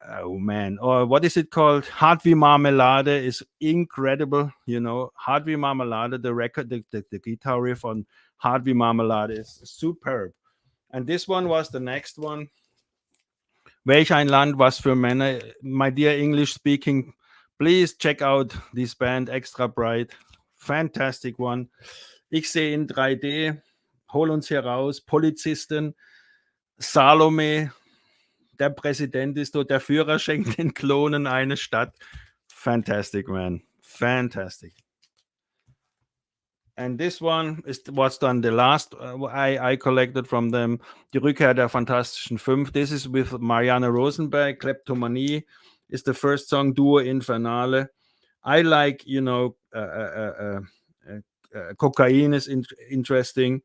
Speaker 1: Oh man, or what is it called? Hart wie Marmelade is incredible. You know, Hart wie Marmelade, the record, the guitar riff on Hart wie Marmelade is superb. And this one was the next one. Welch ein Land, was für Männer. My dear English speaking, please check out this band, Extra Breit. Fantastic one. Ich sehe in 3D. Hol uns heraus. Polizisten. Salome. Der Präsident ist tot. Der Führer schenkt den Klonen eine Stadt. Fantastic, man. Fantastic. And this one was done the last I collected from them. Die Rückkehr der Fantastischen Fünf. This is with Marianne Rosenberg. Kleptomanie is the first song. Duo Infernale. I like, Kokain is interesting.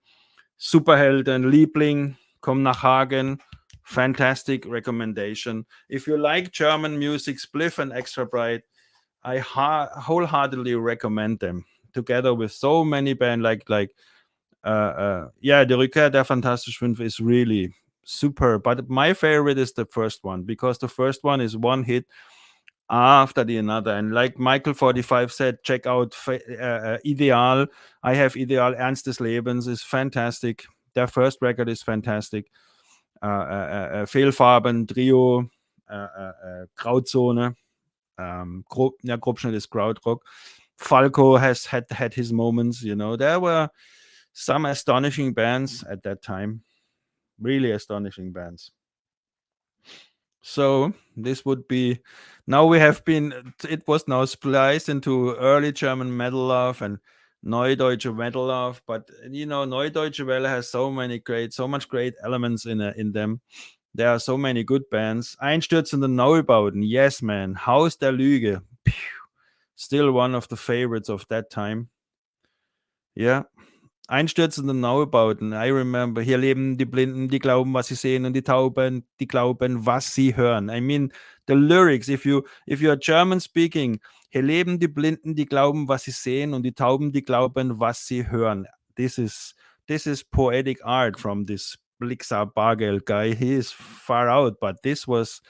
Speaker 1: Superhelden, Liebling, Komm nach Hagen. Fantastic recommendation. If you like German music, Spliff and Extra Bright, I wholeheartedly recommend them. Together with so many bands yeah, Die Rückkehr der Fantastischen Fünf is really super. But my favorite is the first one, because the first one is one hit after the another. And like Michael 45 said, check out Ideal. I have Ideal. Ernst des Lebens is fantastic. Their first record is fantastic. Fehlfarben, Trio, Grauzone. Grobschnitt is Krautrock. Falco has had his moments. There were some astonishing bands at that time, really astonishing bands. So this would be, now we have been, it was now spliced into early German metal love and Neudeutsche metal love, but Neudeutsche Welle has so much great elements in them. There are so many good bands. Einstürzende Neubauten, yes man. Haus der Lüge, still one of the favorites of that time. Yeah. Einstürzende Neubauten. I remember, hier leben die Blinden, die glauben, was sie sehen, und die Tauben, die glauben, was sie hören. I mean, the lyrics, if you are German speaking, hier leben die Blinden, die glauben, was sie sehen, und die Tauben, die glauben, was sie hören. This is poetic art from this Blixar Bargeld guy. He is far out, but this was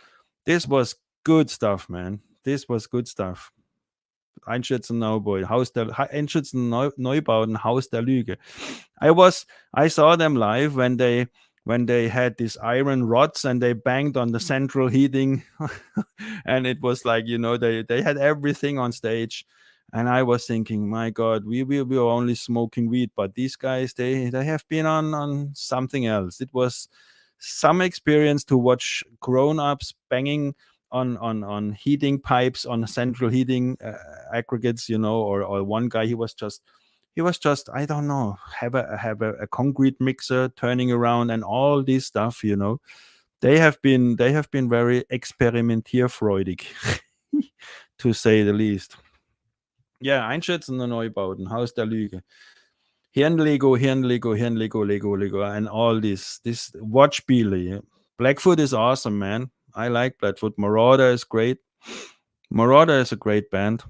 Speaker 1: good stuff, man. This was good stuff. Einschätzen Neubauten, Haus der Lüge. I saw them live when they had these iron rods and they banged on the central heating, and it was like, they had everything on stage, and I was thinking, my God, we were only smoking weed, but these guys, they have been on something else. It was some experience to watch grown-ups banging on heating pipes, on central heating aggregates, or one guy, he was just I don't know, have a concrete mixer turning around and all this stuff. They have been very experimentierfreudig, to say the least. Yeah, Einschätzende Neubauten, Haus der Lüge, Hirnlego, Lego, and all this watch Billy. Blackfoot is awesome, man. I like Blackfoot. Marauder is great. Marauder is a great band.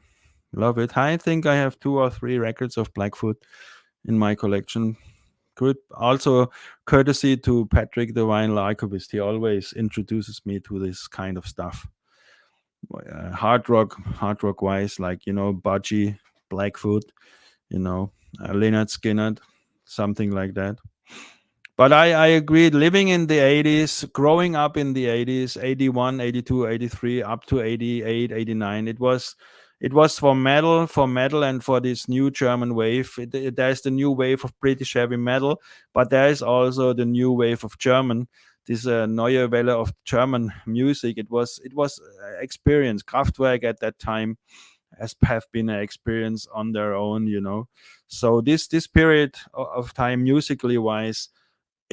Speaker 1: Love it. I think I have 2 or 3 records of Blackfoot in my collection. Good. Also, courtesy to Patrick, the vinyl archivist. He always introduces me to this kind of stuff. Hard rock wise, like, Budgie, Blackfoot, Leonard Skinner, something like that. But I agreed, living in the 80s, growing up in the 80s, 81, 82, 83, up to 88, 89, it was for metal and for this new German wave. There's the new wave of British heavy metal, but there is also the new wave of German, this neue Welle of German music. It was experience. Kraftwerk at that time have been an experience on their own, So this period of time, musically wise,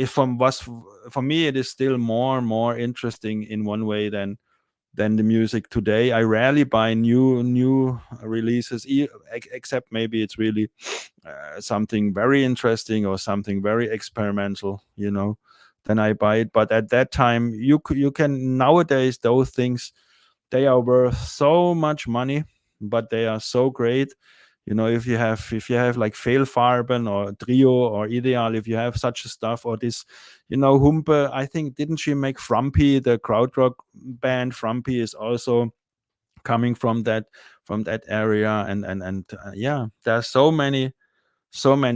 Speaker 1: for me, it is still more interesting in one way than the music today. I rarely buy new releases, except maybe it's really something very interesting or something very experimental, then I buy it. But at that time, you can nowadays, those things, they are worth so much money, but they are so great. If you have like Fehlfarben or Trio or Ideal, if you have such a stuff, or this, Humpe, I think, didn't she make Frumpy, the krautrock band? Frumpy is also coming from that area, and yeah, there are so many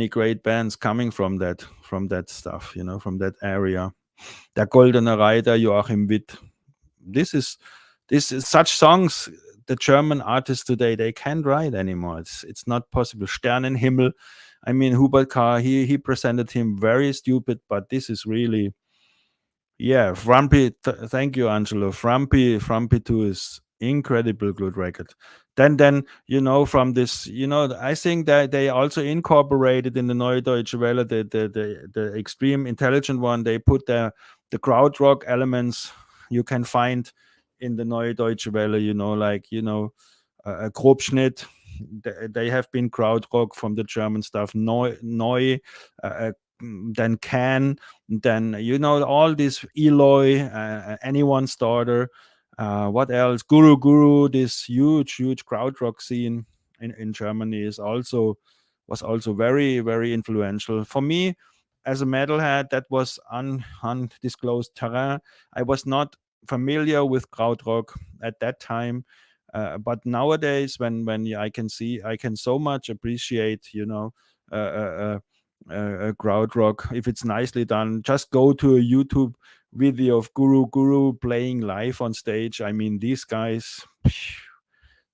Speaker 1: great bands coming from that stuff, from that area. Der Goldene Reiter, Joachim Witt. This is such songs the German artists today, they can't write anymore. It's not possible. Sternenhimmel. I mean, Hubert K. He presented him very stupid, but this is really, yeah. Frumpy. Thank you, Angelo. Frumpy 2 is incredible good record. Then from this, I think that they also incorporated in the Neue Deutsche Welle the extreme intelligent one. They put the krautrock elements you can find in the Neue Deutsche Welle, like Grobschnitt. They have been krautrock from the German stuff. Neu, uh, then Can, then all this Eloy, anyone's daughter. What else? Guru, this huge krautrock scene in Germany was also very very influential for me as a metalhead. That was undisclosed terrain. I was not familiar with krautrock at that time, but nowadays when I can see, I can so much appreciate uh, uh, krautrock if it's nicely done. Just go to a YouTube video of Guru playing live on stage. I mean, these guys,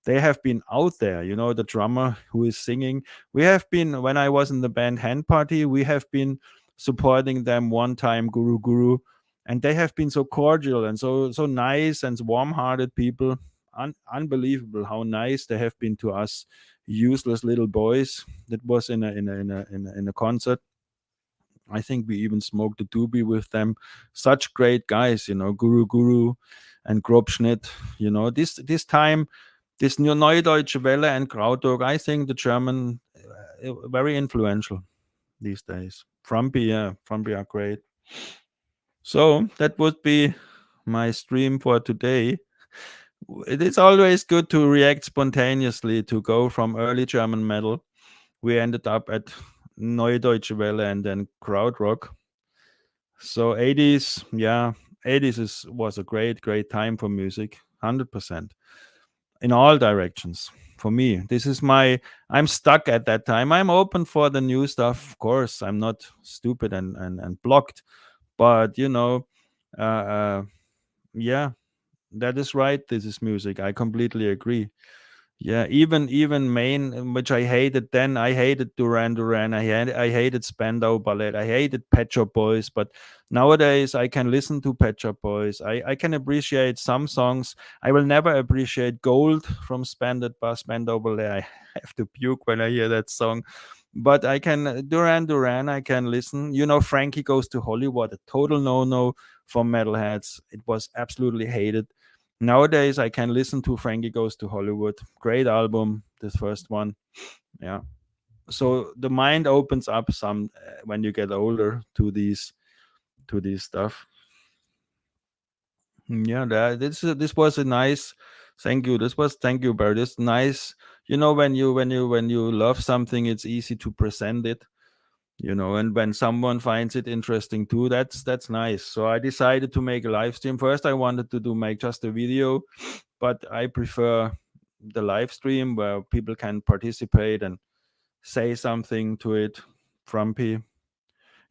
Speaker 1: they have been out there. The drummer who is singing. We have been, when I was in the band Hand Party, we have been supporting them one time, Guru, and they have been so cordial and so nice and warm-hearted people. Unbelievable how nice they have been to us useless little boys. That was in a concert. I think we even smoked a doobie with them. Such great guys, Guru and Grobschnitt. This time, this new Neue Deutsche Welle and Krautrock, I think the German very influential these days. Frumpy are great. So that would be my stream for today. It is always good to react spontaneously, to go from early German metal. We ended up at Neue Deutsche Welle and then Krautrock. So 80s, yeah, 80s was a great time for music, 100% in all directions. For me, I'm stuck at that time. I'm open for the new stuff, of course. I'm not stupid and blocked, but uh, uh, yeah, that is right. This is music. I completely agree. Yeah, even Maine, which I hated then. I hated Duran. I hated Spandau Ballet. I hated Pet Shop Boys. But nowadays, I can listen to Pet Shop Boys. I can appreciate some songs. I will never appreciate Gold from Spandau Ballet. I have to puke when I hear that song. But I can Duran. I can listen. Frankie Goes to Hollywood, a total no for metalheads. It was absolutely hated. Nowadays, I can listen to Frankie Goes to Hollywood. Great album, this first one. Yeah. So the mind opens up some when you get older to these stuff. Yeah, this was a nice. Thank you. Thank you, Barry. This nice. When you love something, it's easy to present it. And when someone finds it interesting too, that's nice. So I decided to make a live stream. First I wanted to make just a video, but I prefer the live stream where people can participate and say something to it. Frumpy,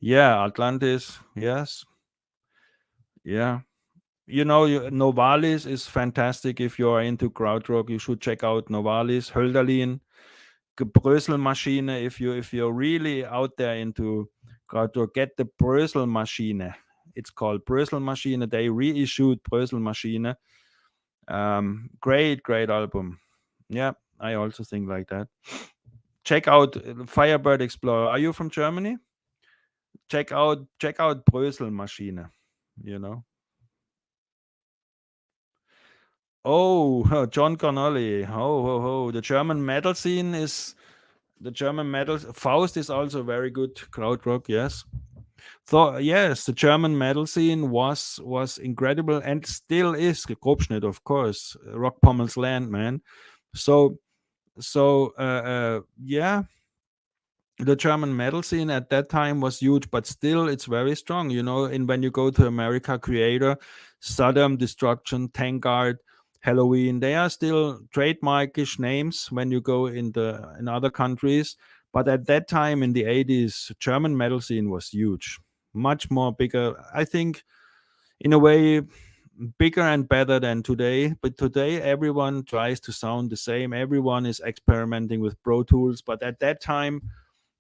Speaker 1: yeah. Atlantis, yes, yeah. Novalis is fantastic. If you are into krautrock, you should check out Novalis. Hölderlin, Bröselmaschine. If you're really out there into krautrock, get the Bröselmaschine. It's called Bröselmaschine. They reissued Bröselmaschine. Great album. Yeah, I also think like that. Check out Firebird Explorer. Are you from Germany? Check out Bröselmaschine. You know. Oh, John Connolly. The German metal scene is the German metal. Faust is also very good krautrock. Yes. So yes, the German metal scene was incredible and still is. Grobschnitt, of course. Rock Pommel's Land, man. So yeah, the German metal scene at that time was huge, but still it's very strong. And when you go to America, Kreator, Sodom, Destruction, Tankard, Helloween, they are still trademarkish names when you go in other countries. But at that time in the 80s, German metal scene was huge, much more bigger. I think in a way bigger and better than today. But today everyone tries to sound the same. Everyone is experimenting with Pro Tools. But at that time,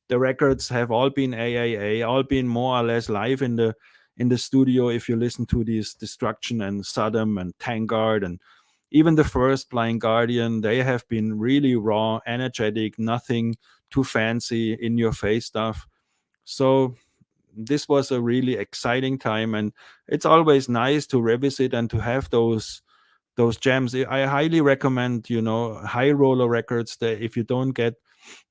Speaker 1: the records have all been AAA, all been more or less live in the studio. If you listen to these Destruction and Sodom and Tankard and even the first Blind Guardian, they have been really raw, energetic, nothing too fancy, in your face stuff. So this was a really exciting time, and it's always nice to revisit and to have those gems. I highly recommend, High Roller Records. That if you don't get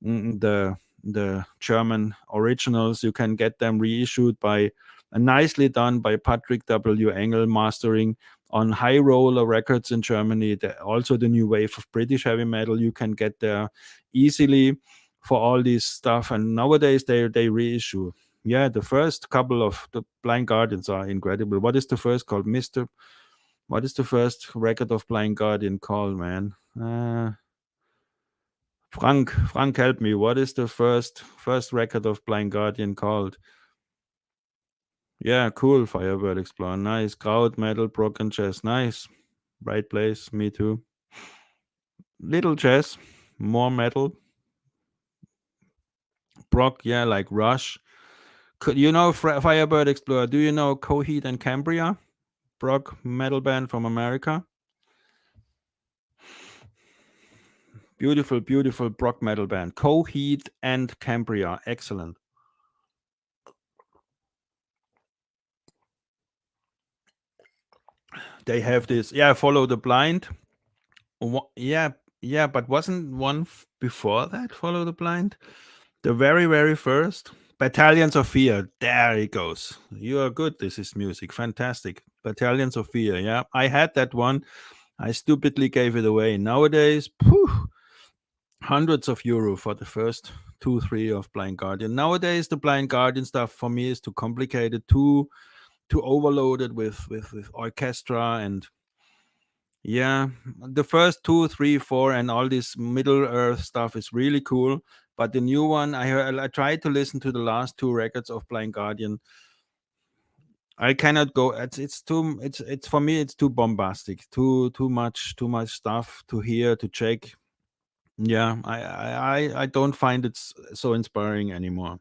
Speaker 1: the German originals, you can get them reissued by nicely done by Patrick W. Engel mastering on High Roller Records in Germany. Also the new wave of British heavy metal, you can get there easily for all this stuff. And nowadays they reissue. Yeah, the first couple of the Blind Guardians are incredible. What is the first called, Mister? What is the first record of Blind Guardian called, man? Frank, help me. What is the first record of Blind Guardian called? Yeah, cool. Firebird Explorer, nice. Crowd metal, broken jazz, nice. Right place, me too. Little jazz, more metal. Brock, yeah, like Rush. Firebird Explorer? Do you know Coheed and Cambria? Brock metal band from America. Beautiful, beautiful Brock metal band. Coheed and Cambria, excellent. They have this, yeah, Follow the Blind. Yeah, but wasn't one before that Follow the Blind? The very, very first? Battalions of Fear. There it goes. You are good. This is music. Fantastic. Battalions of Fear. Yeah, I had that one. I stupidly gave it away. Nowadays, hundreds of euro for the first 2-3 of Blind Guardian. Nowadays, the Blind Guardian stuff for me is too complicated, too overloaded with orchestra, and yeah, the first 2, 3, 4 and all this Middle Earth stuff is really cool. But the new one, I tried to listen to the last 2 records of Blind Guardian. I cannot go. It's too. It's for me. It's too bombastic. Too much. Too much stuff to hear, to check. Yeah, I don't find it so inspiring anymore.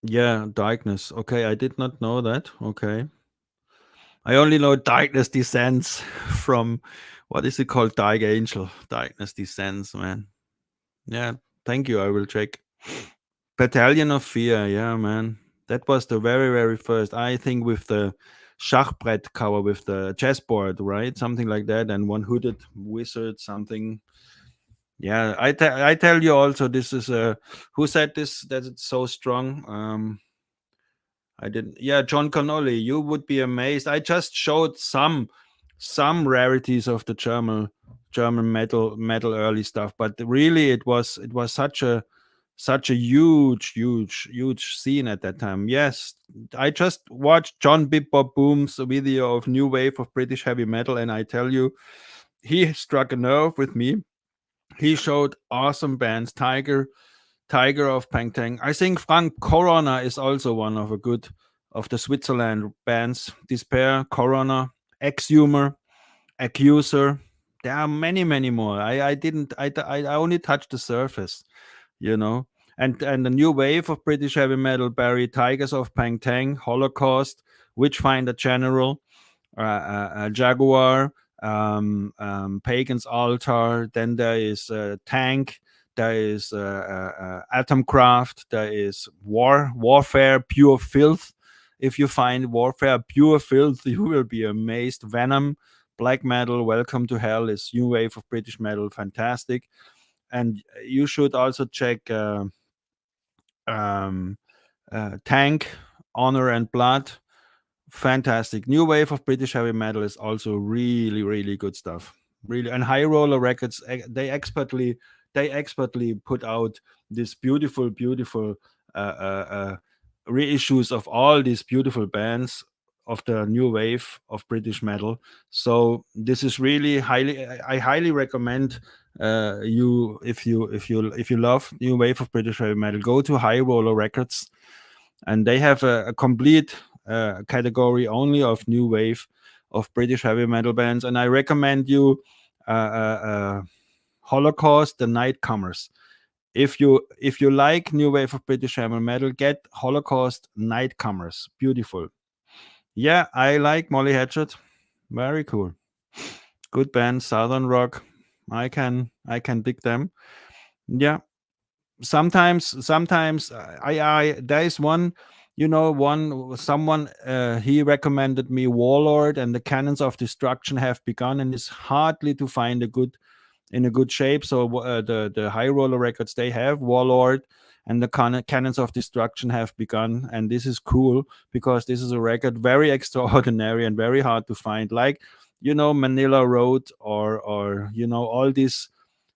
Speaker 1: Yeah, Darkness. Okay, I did not know that. Okay. I only know Darkness Descends from, what is it called? Dark Angel. Darkness Descends, man. Yeah, thank you. I will check. Battalion of Fear. Yeah, man. That was the very, very first. I think with the Schachbrett cover with the chessboard, right? Something like that. And one hooded wizard, something. Yeah, I tell you also, this is who said this, that it's so strong. I didn't. Yeah, John Connolly. You would be amazed. I just showed some rarities of the German metal early stuff, but really it was such a huge scene at that time. Yes, I just watched John Bip Bop Boom's video of new wave of British heavy metal, and I tell you, he struck a nerve with me. He showed awesome bands. Tiger of Pangtang. I think Frank Corona is also one of a good of the Switzerland bands. Despair, Corona, Exhumer, Accuser. There are many more. I only touched the surface, you know. And the new wave of British heavy metal, Barry, Tigers of Pangtang, Holocaust, Witchfinder General, Jaguar, Pagan's Altar. Then there is Tank. There is Atomcraft. There is Warfare, Pure Filth. If you find Warfare, Pure Filth, you will be amazed. Venom, Black Metal, Welcome to Hell is new wave of British metal, fantastic. And you should also check Tank, Honor and Blood. Fantastic. New wave of British heavy metal is also really good stuff. Really. And High Roller Records, they expertly put out this beautiful reissues of all these beautiful bands of the new wave of British metal. So this is really I highly recommend you, if you love new wave of British heavy metal, go to High Roller Records, and they have a complete category only of new wave of British heavy metal bands. And I recommend you Holocaust, the Nightcomers. If you like new wave of British heavy metal, get Holocaust, Nightcomers. Beautiful. Yeah, I like Molly Hatchet. Very cool. Good band, Southern rock. I can dig them. Yeah. Sometimes I there is one, one someone, he recommended me Warlord and the Cannons of Destruction have begun, and it's hardly to find a good shape. So the high roller records, they have Warlord and the Cannons of Destruction have begun, and this is cool because this is a record very extraordinary and very hard to find, like, Manila Road, or all these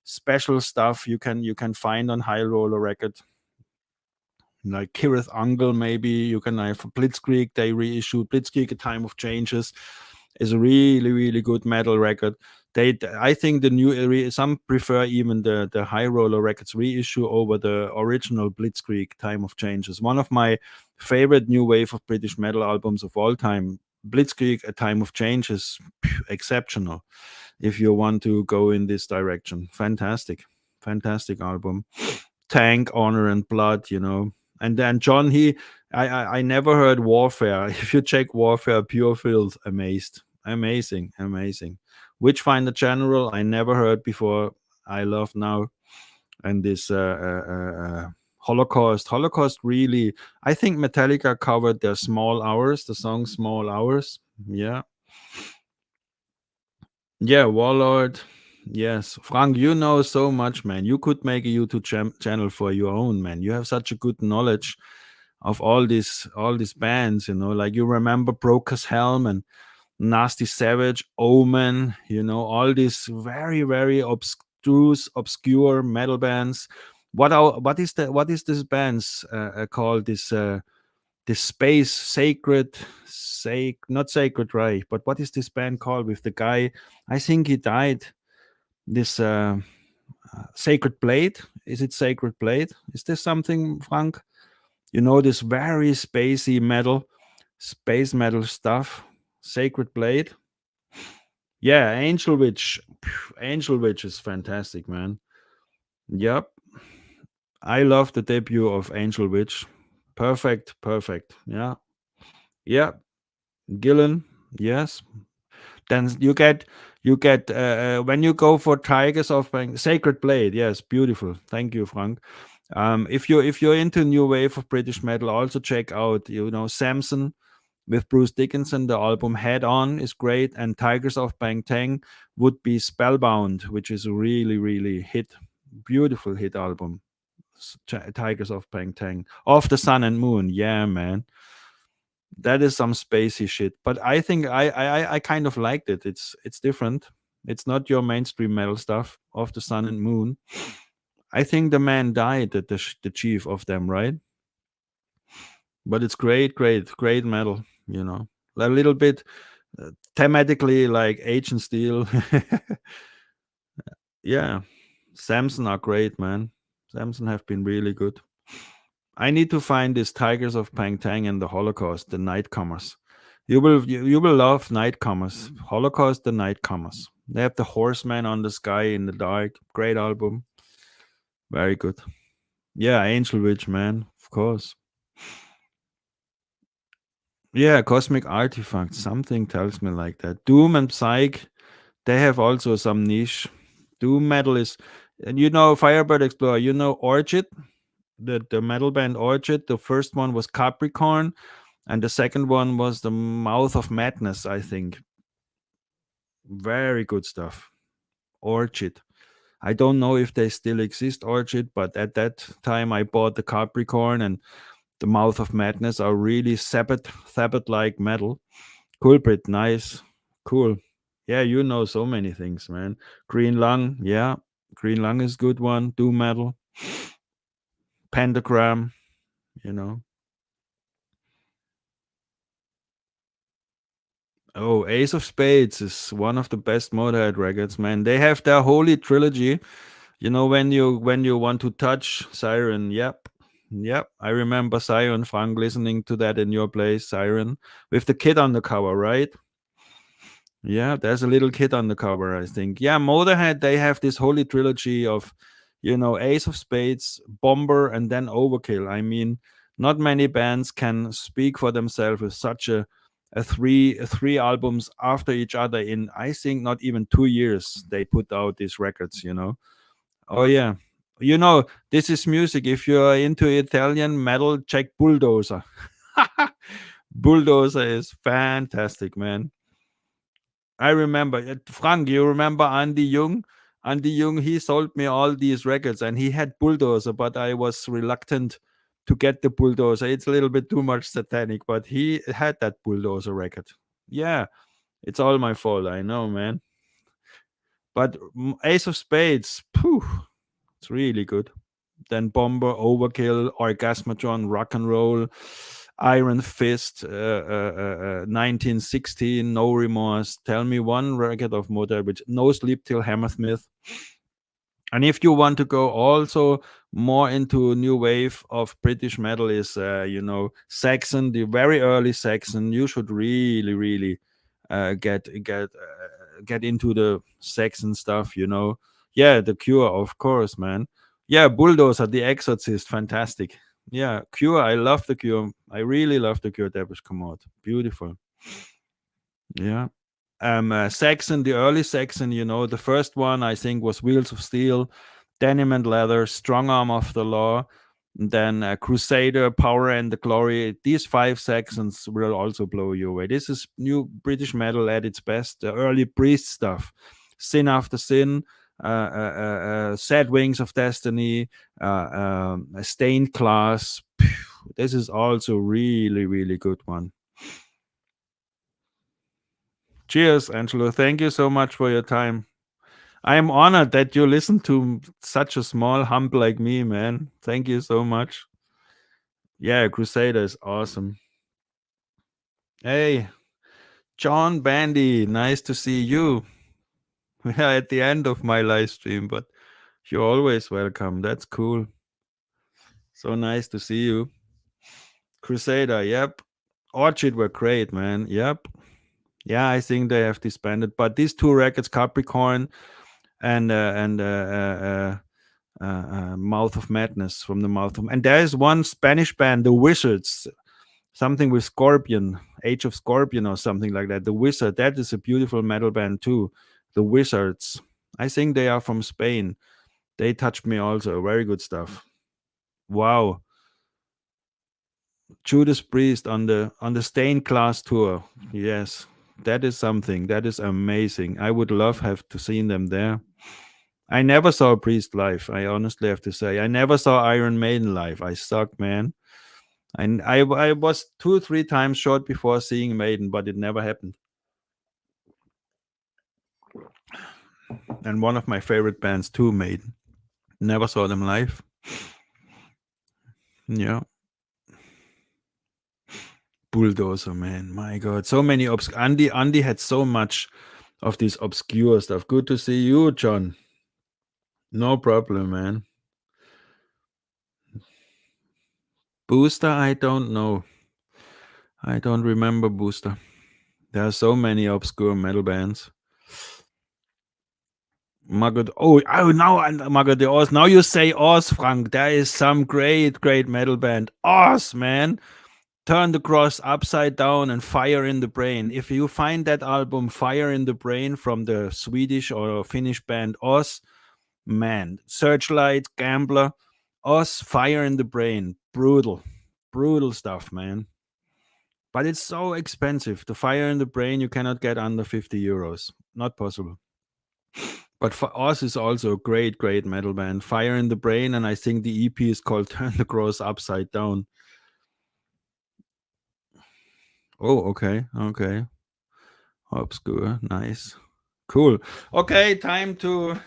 Speaker 1: special stuff you can find on high roller record, like Kirith Ungle. Maybe you can have Blitzkrieg. They reissued Blitzkrieg: A Time of Changes is a really really good metal record. I think the some prefer even the high roller records reissue over the original Blitzkrieg: Time of Changes. One of my favorite new wave of British metal albums of all time. Blitzkrieg: A Time of Change is exceptional. If you want to go in this direction, fantastic album. Tank, Honor and Blood, and then John, I never heard Warfare. If you check Warfare, Pure Filth, amazing. Witchfinder General, I never heard before. I love now. And this Holocaust, really, I think Metallica covered their Small Hours, the song Small Hours. Yeah, Warlord. Yes, Frank, you know so much, man. You could make a YouTube channel for your own, man. You have such a good knowledge of all these bands, like you remember Broker's Helm and Nasty Savage, Omen, all these very very obscure metal bands. What is this bands called, this space sacred, not Sacred Reich, but what is this band called with the guy? I think he died. This Sacred Blade. Is it Sacred Blade? Is there something, Frank? This very spacey metal, space metal stuff. Sacred Blade. Yeah, Angel Witch. Angel Witch is fantastic, man. Yep. I love the debut of Angel Witch. Perfect. Yeah. Gillen. Yes. Then you get when you go for Tigers of Sacred Blade. Yes, beautiful. Thank you, Frank. If you're into new wave of British metal, also check out Samson with Bruce Dickinson. The album Head On is great, and Tigers of Bangtang would be Spellbound, which is a really really beautiful hit album. Tigers of Bangtang, Of the Sun and Moon. Yeah, man, that is some spacey shit. But I think I kind of liked it. It's different. It's not your mainstream metal stuff. Of the Sun and Moon. I think the man died, the chief of them, right? But it's great metal. A little bit thematically like Agent Steel. Yeah, Samson are great, man. Samson have been really good. I need to find these Tigers of Pangtang and the Holocaust, the Nightcomers. You will love Nightcomers. Holocaust, the Nightcomers. They have the Horseman on the Sky in the Dark. Great album. Very good. Yeah, Angel Witch, man. Of course. Yeah, Cosmic Artifact. Something tells me like that. Doom and Psych, they have also some niche. Doom metal is, and Firebird Explorer, Orchid, the metal band Orchid. The first one was Capricorn, and the second one was the Mouth of Madness, I think. Very good stuff. Orchid. I don't know if they still exist, Orchid, but at that time I bought the Capricorn and the Mouth of Madness are really Sabbath like metal. Culprit, nice. Cool. Yeah, you know so many things, man. Green Lung, yeah. Green Lung is good one. Doom metal. Pentagram, you know. Oh, Ace of Spades is one of the best Motorhead records, man. They have their holy trilogy. When you want to touch Siren, yep. I remember Siren, Frank, listening to that in your place, Siren, with the kid on the cover, right? Yeah, there's a little kid on the cover, I think. Yeah, Motorhead, they have this holy trilogy of, Ace of Spades, Bomber, and then Overkill. I mean, not many bands can speak for themselves with such a three albums after each other in, I think, not even 2 years. They put out these records, you know. Oh yeah, you know, this is music. If you're into Italian metal, check Bulldozer. Bulldozer is fantastic, man. I remember Frank. You remember Andy Jung? Andy Jung. He sold me all these records, and he had Bulldozer, but I was reluctant to get the Bulldozer. It's a little bit too much satanic, but he had that Bulldozer record. Yeah, it's all my fault. I know, man. But Ace of Spades, phew, it's really good. Then Bomber, Overkill, Orgasmatron, Rock and Roll, Iron Fist, 1916, No Remorse. Tell me one record of Motorhead which No Sleep Till Hammersmith. And if you want to go also more into new wave of British metal, is Saxon, the very early Saxon. You should really get into the Saxon stuff. Yeah, The Cure, of course, man. Yeah, Bulldozer, The Exorcist, fantastic. Yeah, Cure, I love The Cure. I really love The Cure. Depeche Mode, beautiful. Yeah. Saxon, the early Saxon, the first one I think was Wheels of Steel, Denim and Leather, Strong Arm of the Law, and then Crusader, Power and the Glory. These 5 Saxons will also blow you away. This is new British metal at its best. The early Priest stuff, Sin After Sin, Sad Wings of Destiny, Stained Class. This is also really good one. Cheers, Angelo. Thank you so much for your time. I am honored that you listen to such a small hump like me, man. Thank you so much. Yeah, Crusader is awesome. Hey, John Bandy, nice to see you. We are at the end of my live stream, but you're always welcome. That's cool. So nice to see you. Crusader, yep. Orchid were great, man. Yep. Yeah, I think they have disbanded, but these 2 records, Capricorn and Mouth of Madness, from the Mouth of, and there is one Spanish band, the Wizards, something with Scorpion, Age of Scorpion or something like that. The Wizard, that is a beautiful metal band too. The Wizards, I think they are from Spain. They touched me also. Very good stuff. Wow. Judas Priest on the Stained Class tour. Yes, that is something. That is amazing. I would love have to seen them there. I never saw Priest live. I honestly have to say, I never saw Iron Maiden live. I suck, man. And I was 2-3 times short before seeing Maiden, but it never happened. And one of my favorite bands too, Maiden. Never saw them live. Yeah. Bulldozer, man. My God. So many Andy had so much of this obscure stuff. Good to see you, John. No problem, man. Booster, I don't know. I don't remember Booster. There are so many obscure metal bands. Margaret, Margaret the Oz. Now you say Oz, Frank. There is some great metal band. Oz, man. Turn the cross upside down and Fire in the Brain. If you find that album, Fire in the Brain, from the Swedish or Finnish band Oz, man, Searchlight, Gambler, Oz, Fire in the Brain. Brutal stuff, man. But it's so expensive. The Fire in the Brain you cannot get under 50 euros. Not possible. But for Oz is also a great metal band. Fire in the Brain, and I think the EP is called Turn the Cross Upside Down. Oh, okay. Obscure, nice, cool. Okay, time to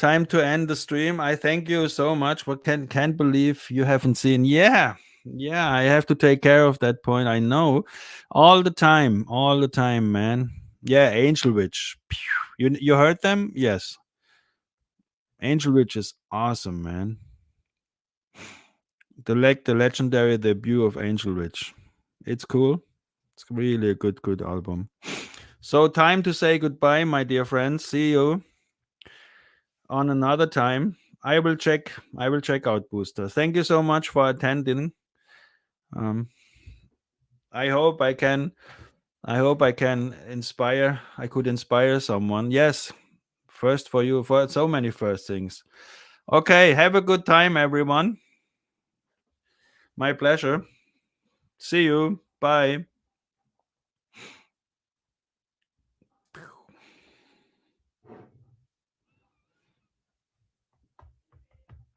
Speaker 1: end the stream. I thank you so much. But can't believe you haven't seen. Yeah, I have to take care of that point. I know, all the time, man. Yeah, Angel Witch. You heard them? Yes. Angel Witch is awesome, man. The legendary debut of Angel Witch. It's cool. It's really a good album. So time to say goodbye, my dear friends. See you on another time. I will check out Booster. Thank you so much for attending. I hope I can I hope I could inspire someone. Yes, first for you, for so many first things. Okay, have a good time, everyone. My pleasure. See you. Bye.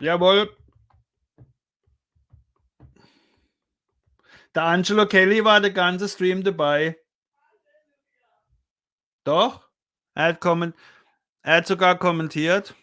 Speaker 1: Jawohl. Der Angelo Kelly war der ganze Stream dabei. Doch? Er hat sogar kommentiert.